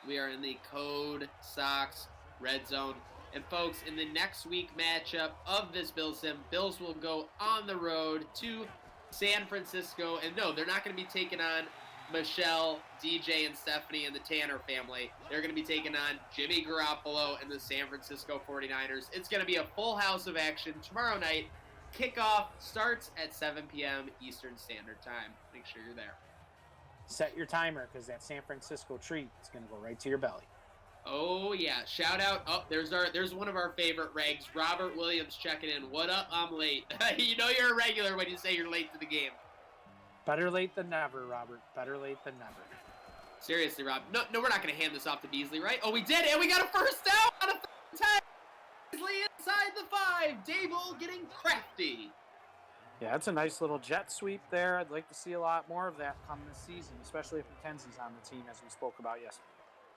K: We are in the Code Sox red zone. And folks, in the next week matchup of this Bills sim, Bills will go on the road to San Francisco. And no, they're not going to be taking on Michelle, DJ, and Stephanie and the Tanner family. They're going to be taking on Jimmy Garoppolo and the San Francisco 49ers. It's going to be a full house of action tomorrow night. Kickoff starts at 7 p.m. Eastern Standard Time. Make sure you're there.
L: Set your timer because that San Francisco treat is going to go right to your belly.
K: Oh, yeah. Shout out. Oh, there's one of our favorite regs. Robert Williams checking in. What up? I'm late. You know you're a regular when you say you're late to the game.
L: Better late than never, Robert. Better late than never.
K: Seriously, Rob. No, we're not going to hand this off to Beasley, right? Oh, we did, and we got a first down on a 10. Beasley inside the 5. Dable getting crafty.
L: Yeah, that's a nice little jet sweep there. I'd like to see a lot more of that come this season, especially if McKenzie's on the team, as we spoke about yesterday.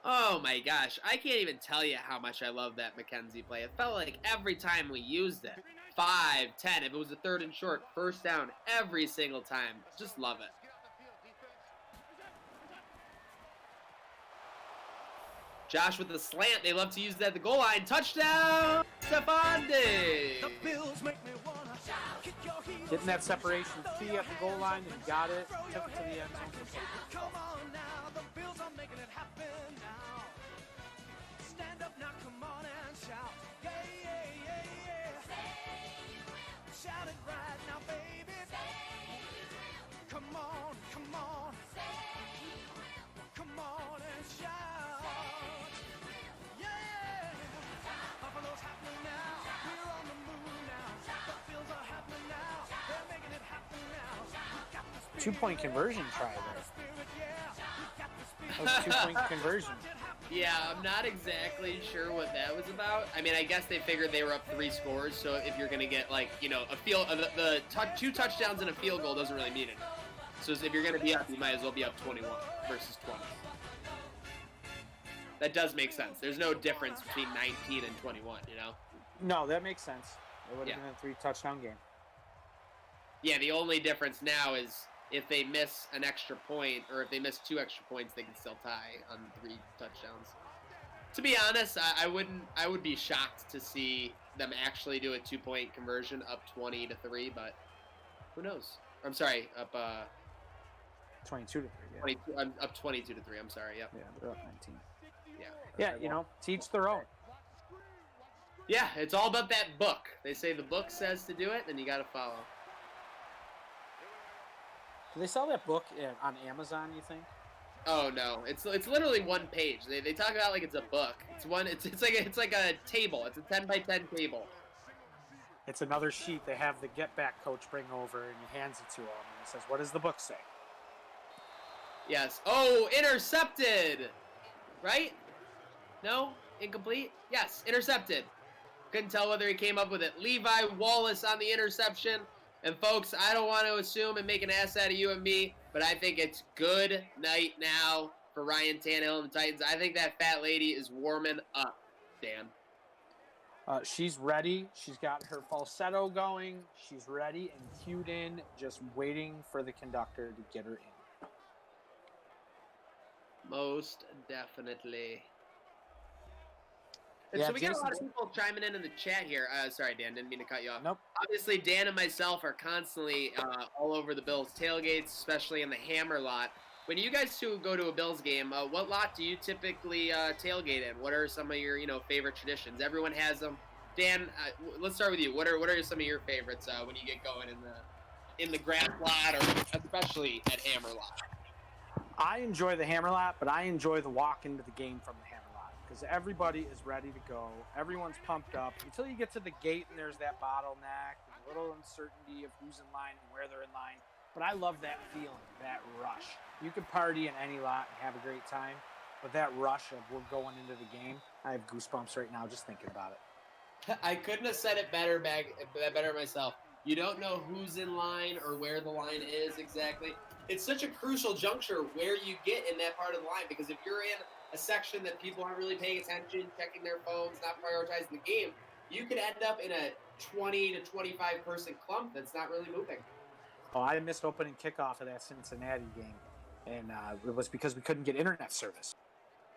K: Oh, my gosh. I can't even tell you how much I love that McKenzie play. It felt like every time we used it. 5, 10, if it was a third and short, first down every single time. Just love it. Josh with the slant. They love to use that at the goal line. Touchdown, Stephon Diggs.
L: Getting that separation key at the goal line, and he got it. Took it to the end zone.
J: Come on now, the Bills are making it happen now. Stand up now, come on and shout. Yeah, yeah, yeah, yeah. Shout it right now, baby. Come on, come on. Come on and shout. Yeah. Buffalo's happening now. We're on the move now. The Bills are happening now. They're making it happen now.
L: 2-point conversion try there. That was a 2-point conversion.
K: Yeah, I'm not exactly sure what that was about. I mean, I guess they figured they were up 3 scores, so if you're going to get, like, you know, a field, the 2 touchdowns and a field goal doesn't really mean it. So if you're going to be up, you might as well be up 21 versus 20. That does make sense. There's no difference between 19 and 21, you know?
L: No, that makes sense. It would have been a 3-touchdown game.
K: Yeah, the only difference now is if they miss an extra point, or if they miss 2 extra points, they can still tie on 3 touchdowns. To be honest, I would be shocked to see them actually do a 2-point conversion up 20-3, but who knows? I'm sorry, up
L: 22-3. Yeah.
K: 22. I'm up 22-3. I'm sorry. Yep.
L: Yeah, they're up 19.
K: Yeah.
L: Yeah, you know, to each their own.
K: Yeah, it's all about that book. They say the book says to do it, then you got to follow.
L: Do they sell that book on Amazon, you think?
K: Oh no, it's literally 1 page. They talk about like it's a book. It's like a table. It's a 10x10 table.
L: It's another sheet they have the get back coach bring over, and he hands it to him, and he says, "What does the book say?"
K: Yes. Oh, intercepted. Right? No, incomplete. Yes, intercepted. Couldn't tell whether he came up with it. Levi Wallace on the interception. And folks, I don't want to assume and make an ass out of you and me, but I think it's good night now for Ryan Tannehill and the Titans. I think that fat lady is warming up, Dan.
L: She's ready. She's got her falsetto going. She's ready and cued in, just waiting for the conductor to get her in.
K: Most definitely. And
L: Yeah,
K: so we got a lot of
L: Jason-
K: people chiming in the chat here. Sorry, Dan, didn't mean to cut you off.
L: Nope.
K: Obviously, Dan and myself are constantly all over the Bills tailgates, especially in the Hammer lot. When you guys two go to a Bills game, what lot do you typically tailgate in? What are some of your favorite traditions? Everyone has them. Dan, let's start with you. What are some of your favorites when you get going in the grass lot, or especially at Hammer lot?
L: I enjoy the Hammer lot, but I enjoy the walk into the game from the Hammer lot because everybody is ready to go. Everyone's pumped up until you get to the gate and there's that bottleneck and a little uncertainty of who's in line and where they're in line. But I love that feeling, that rush. You can party in any lot and have a great time, but that rush of we're going into the game, I have goosebumps right now just thinking about it.
K: I couldn't have said it better myself. You don't know who's in line or where the line is exactly. It's such a crucial juncture where you get in that part of the line, because if you're in a section that people aren't really paying attention, checking their phones, not prioritizing the game, you could end up in a 20 to 25 person clump that's not really moving.
L: Oh, I missed opening kickoff of that Cincinnati game, and it was because we couldn't get internet service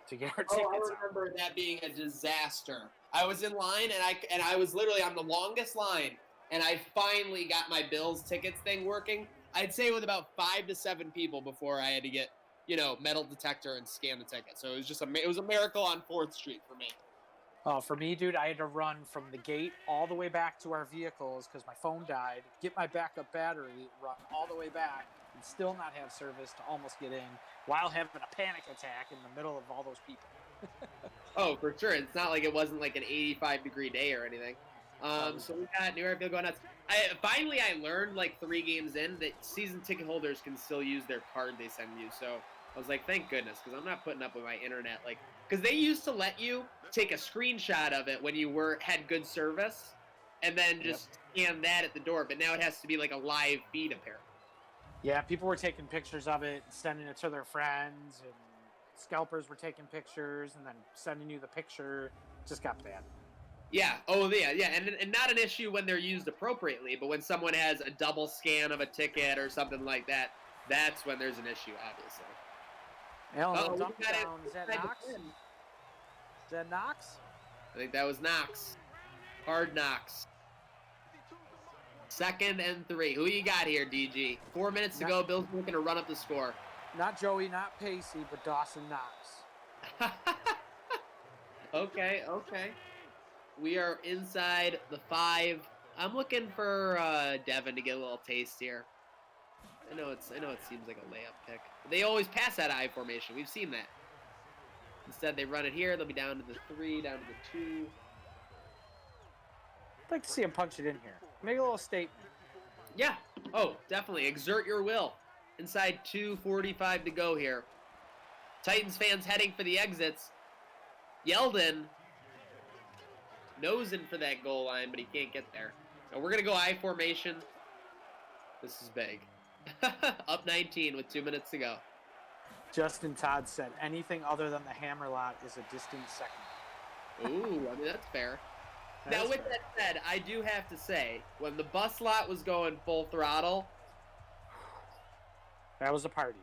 L: to get our tickets.
K: I remember that being a disaster. I was in line, and I was literally on the longest line, and I finally got my Bills tickets thing working. I'd say with about 5 to 7 people before I had to get, metal detector and scan the ticket. So it was it was a miracle on 4th Street for me.
L: For me, dude, I had to run from the gate all the way back to our vehicles because my phone died, get my backup battery, run all the way back, and still not have service to almost get in while having a panic attack in the middle of all those people.
K: Oh, for sure. It's not like it wasn't like an 85-degree day or anything. So we got New York going nuts. Finally, I learned like 3 games in that season ticket holders can still use their card they send you. So I was like, thank goodness, because I'm not putting up with my internet. Because they used to let you take a screenshot of it when you had good service, and then just scan that at the door. But now it has to be like a live feed, apparently.
L: Yeah, people were taking pictures of it and sending it to their friends, and scalpers were taking pictures and then sending you the picture. It just got bad.
K: Yeah. Oh, yeah. And not an issue when they're used appropriately, but when someone has a double scan of a ticket or something like that, that's when there's an issue, obviously.
L: Dump down. Is that Knox? Is that Knox?
K: I think that was Knox. Hard Knox. 2nd and 3. Who you got here, DG? 4 minutes to go. Bill's looking to run up the score.
L: Not Joey, not Pacey, but Dawson Knox.
K: Okay. We are inside the 5. I'm looking for Devin to get a little taste here. I know it seems like a layup pick. They always pass that I formation. We've seen that. Instead, they run it here. They'll be down to the 3, down to the 2.
L: I'd like to see him punch it in here. Make a little statement.
K: Yeah. Oh, definitely. Exert your will. Inside 2:45 to go here. Titans fans heading for the exits. Yeldon nosing for that goal line, but he can't get there. Now we're going to go I formation. This is big. Up 19 with 2 minutes to go.
L: Justin Todd said anything other than the Hammer lot is a distant second.
K: Ooh, I mean, that's fair. Now, with that said, I do have to say, when the bus lot was going full throttle,
L: That was a party.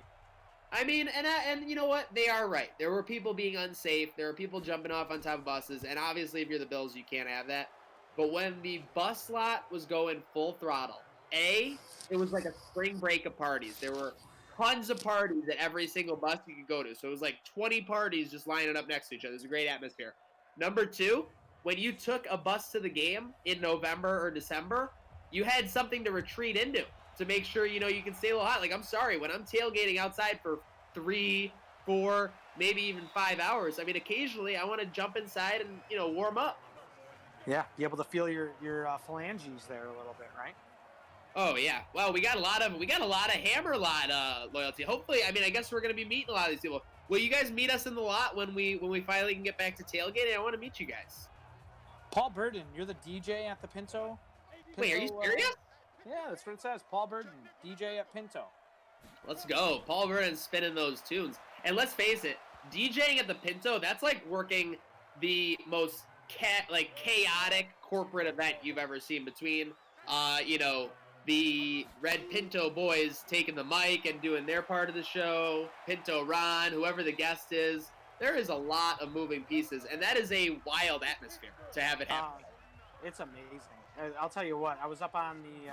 K: I mean, and you know what? They are right. There were people being unsafe. There were people jumping off on top of buses, and obviously, if you're the Bills, you can't have that. But when the bus lot was going full throttle, it was like a spring break of parties. There were tons of parties at every single bus you could go to. So it was like 20 parties just lining up next to each other. It was a great atmosphere. Number two, when you took a bus to the game in November or December, you had something to retreat into to make sure you can stay a little hot. Like, I'm sorry, when I'm tailgating outside for 3, 4, maybe even 5 hours, I mean, occasionally I want to jump inside and warm up.
L: Yeah, be able to feel your phalanges there a little bit, right?
K: Oh yeah. Well, we got a lot of Hammer lot loyalty. Hopefully, I mean, I guess we're gonna be meeting a lot of these people. Will you guys meet us in the lot when we finally can get back to tailgating? I want to meet you guys.
L: Paul Burden, you're the DJ at the Pinto.
K: Wait, are you serious?
L: Yeah, that's what it says. Paul Burden, DJ at Pinto.
K: Let's go. Paul Burden's spinning those tunes. And let's face it, DJing at the Pinto, that's like working the most chaotic corporate event you've ever seen between the Red Pinto boys taking the mic and doing their part of the show, Pinto Ron, whoever the guest is. There is a lot of moving pieces, and that is a wild atmosphere to have it happen.
L: It's amazing. I'll tell you what. I was up on the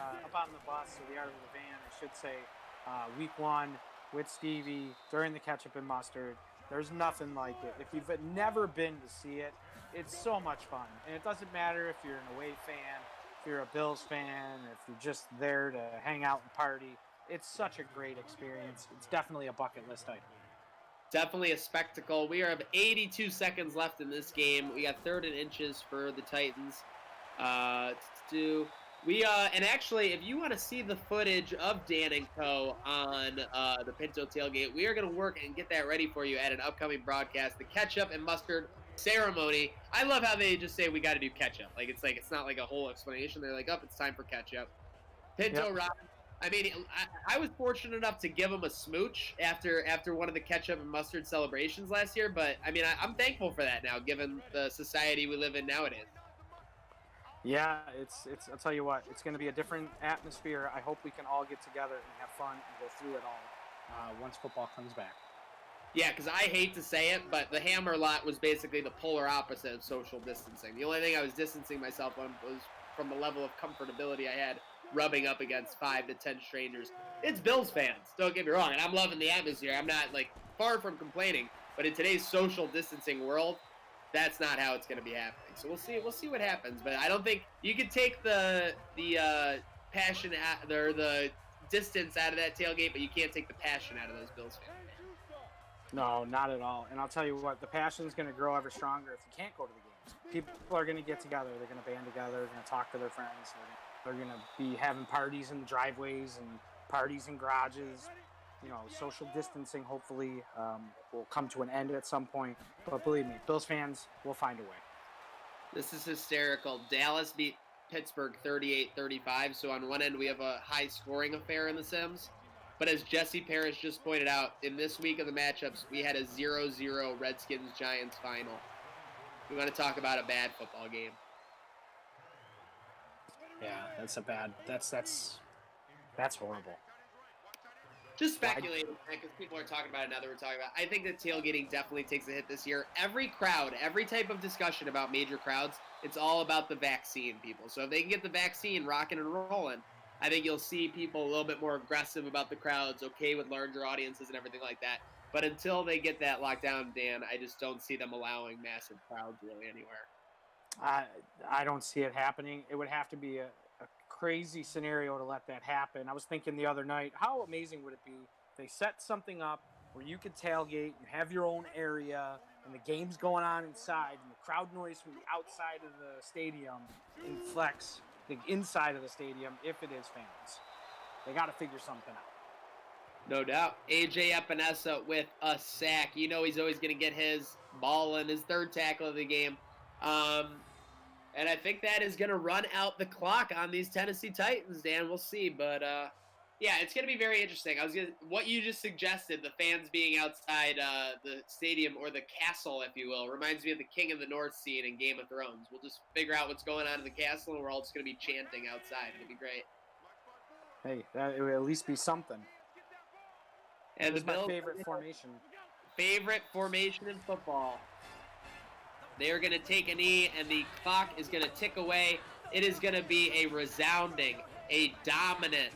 L: bus, or the art of the van, I should say, week 1 with Stevie during the ketchup and mustard. There's nothing like it. If you've never been to see it, it's so much fun, and it doesn't matter if you're an away fan, if you're a Bills fan, if you're just there to hang out and party. It's such a great experience. It's definitely a bucket list item.
K: Definitely a spectacle. We have 82 seconds left in this game. We got 3rd and inches for the Titans. And actually, if you want to see the footage of Dan and Co. on the Pinto tailgate, we are going to work and get that ready for you at an upcoming broadcast. The ketchup and mustard ceremony. I love how they just say we got to do ketchup. It's not like a whole explanation. They're like, it's time for ketchup. Pinto Ron. I mean, I was fortunate enough to give him a smooch after one of the ketchup and mustard celebrations last year, but I mean, I'm thankful for that now, given the society we live in nowadays.
L: Yeah, it's. I'll tell you what, it's going to be a different atmosphere. I hope we can all get together and have fun and go through it all once football comes back.
K: Yeah, because I hate to say it, but the Hammer lot was basically the polar opposite of social distancing. The only thing I was distancing myself on was from the level of comfortability I had rubbing up against 5 to 10 strangers. It's Bills fans, don't get me wrong, and I'm loving the atmosphere. I'm not, far from complaining, but in today's social distancing world, that's not how it's going to be happening. So we'll see what happens, but I don't think you could take the passion or the distance out of that tailgate, but you can't take the passion out of those Bills fans.
L: No, not at all. And I'll tell you what, the passion's going to grow ever stronger if you can't go to the games. People are going to get together. They're going to band together. They're going to talk to their friends. They're going to be having parties in the driveways and parties in garages. Social distancing hopefully will come to an end at some point. But believe me, Bills fans will find a way.
K: This is hysterical. Dallas beat Pittsburgh 38-35. So on one end, we have a high-scoring affair in the Sims. But as Jesse Parrish just pointed out, in this week of the matchups, we had a 0-0 Redskins-Giants final. We want to talk about a bad football game.
L: Yeah, that's horrible.
K: Just speculating, because people are talking about it now that we're talking about. I think that tailgating definitely takes a hit this year. Every crowd, every type of discussion about major crowds, it's all about the vaccine, people. So if they can get the vaccine rocking and rolling, I think you'll see people a little bit more aggressive about the crowds, okay with larger audiences and everything like that. But until they get that locked down, Dan, I just don't see them allowing massive crowds really anywhere.
L: I don't see it happening. It would have to be a crazy scenario to let that happen. I was thinking the other night, how amazing would it be if they set something up where you could tailgate, you have your own area, and the game's going on inside, and the crowd noise from the outside of the stadium inflects the inside of the stadium if it is fans. They got to figure something out.
K: No doubt. AJ Epinesa with a sack. He's always going to get his ball in his 3rd tackle of the game. And I think that is going to run out the clock on these Tennessee Titans, Dan. We'll see. But, yeah, it's going to be very interesting. What you just suggested, the fans being outside the stadium or the castle, if you will, reminds me of the King of the North scene in Game of Thrones. We'll just figure out what's going on in the castle, and we're all just going to be chanting outside. It'll be great.
L: Hey, that, it would at least be something.
K: And
L: This
K: the
L: is my
K: Bills,
L: favorite formation
K: in football. They're going to take a knee, and the clock is going to tick away. It is going to be a resounding, a dominant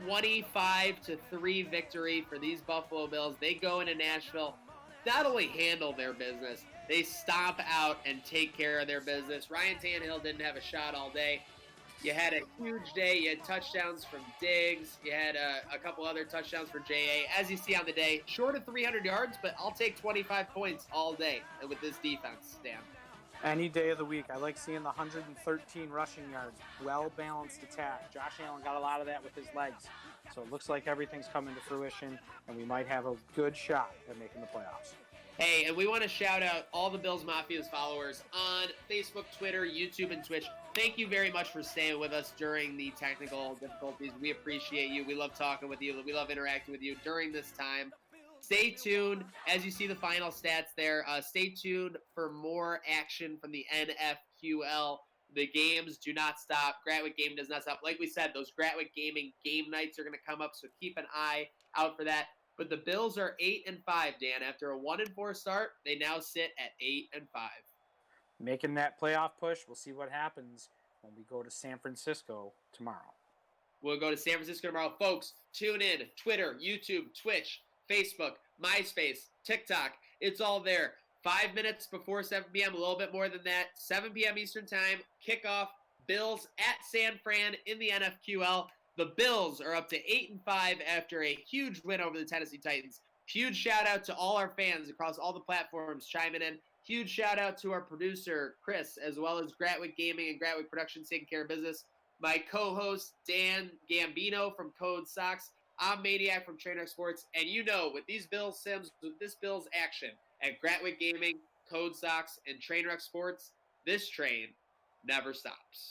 K: 25-3 victory for these Buffalo Bills. They go into Nashville, not only handle their business, they stomp out and take care of their business. Ryan Tannehill didn't have a shot all day. You had a huge day. You had touchdowns from Diggs. You had a couple other touchdowns for J.A. As you see on the day, short of 300 yards, but I'll take 25 points all day with this defense, Dan.
L: any day of the week. I like seeing the 113 rushing yards, well-balanced attack. Josh Allen got a lot of that with his legs. So it looks like everything's coming to fruition, and we might have a good shot at making the playoffs.
K: Hey, and we want to shout out all the Bills Mafia's followers on Facebook, Twitter, YouTube, and Twitch. Thank you very much for staying with us during the technical difficulties. We appreciate you. We love talking with you. We love interacting with you during this time. Stay tuned as you see the final stats there. Stay tuned for more action from the NFQL. The games do not stop. Gratwick Gaming does not stop. Like we said, those Gratwick Gaming game nights are going to come up, so keep an eye out for that. But the Bills are 8-5, Dan. After a 1-4 start, they now sit at 8-5.
L: Making that playoff push. We'll see what happens when we go to San Francisco tomorrow.
K: We'll go to San Francisco tomorrow. Folks, tune in. Twitter, YouTube, Twitch, Facebook, MySpace, TikTok. It's all there. 5 minutes before 7 p.m., a little bit more than that. 7 p.m. Eastern Time, kickoff. Bills at San Fran in the NFQL. The Bills are up to 8-5 after a huge win over the Tennessee Titans. Huge shout out to all our fans across all the platforms chiming in. Huge shout out to our producer, Chris, as well as Gratwick Gaming and Gratwick Productions taking care of business. My co-host, Dan Gambino from Code Sox. I'm Maniac from Trainwreck Sports. And you know, with these Bills Sims, with this Bills action at Gratwick Gaming, Code Sox, and Trainwreck Sports, this train never stops.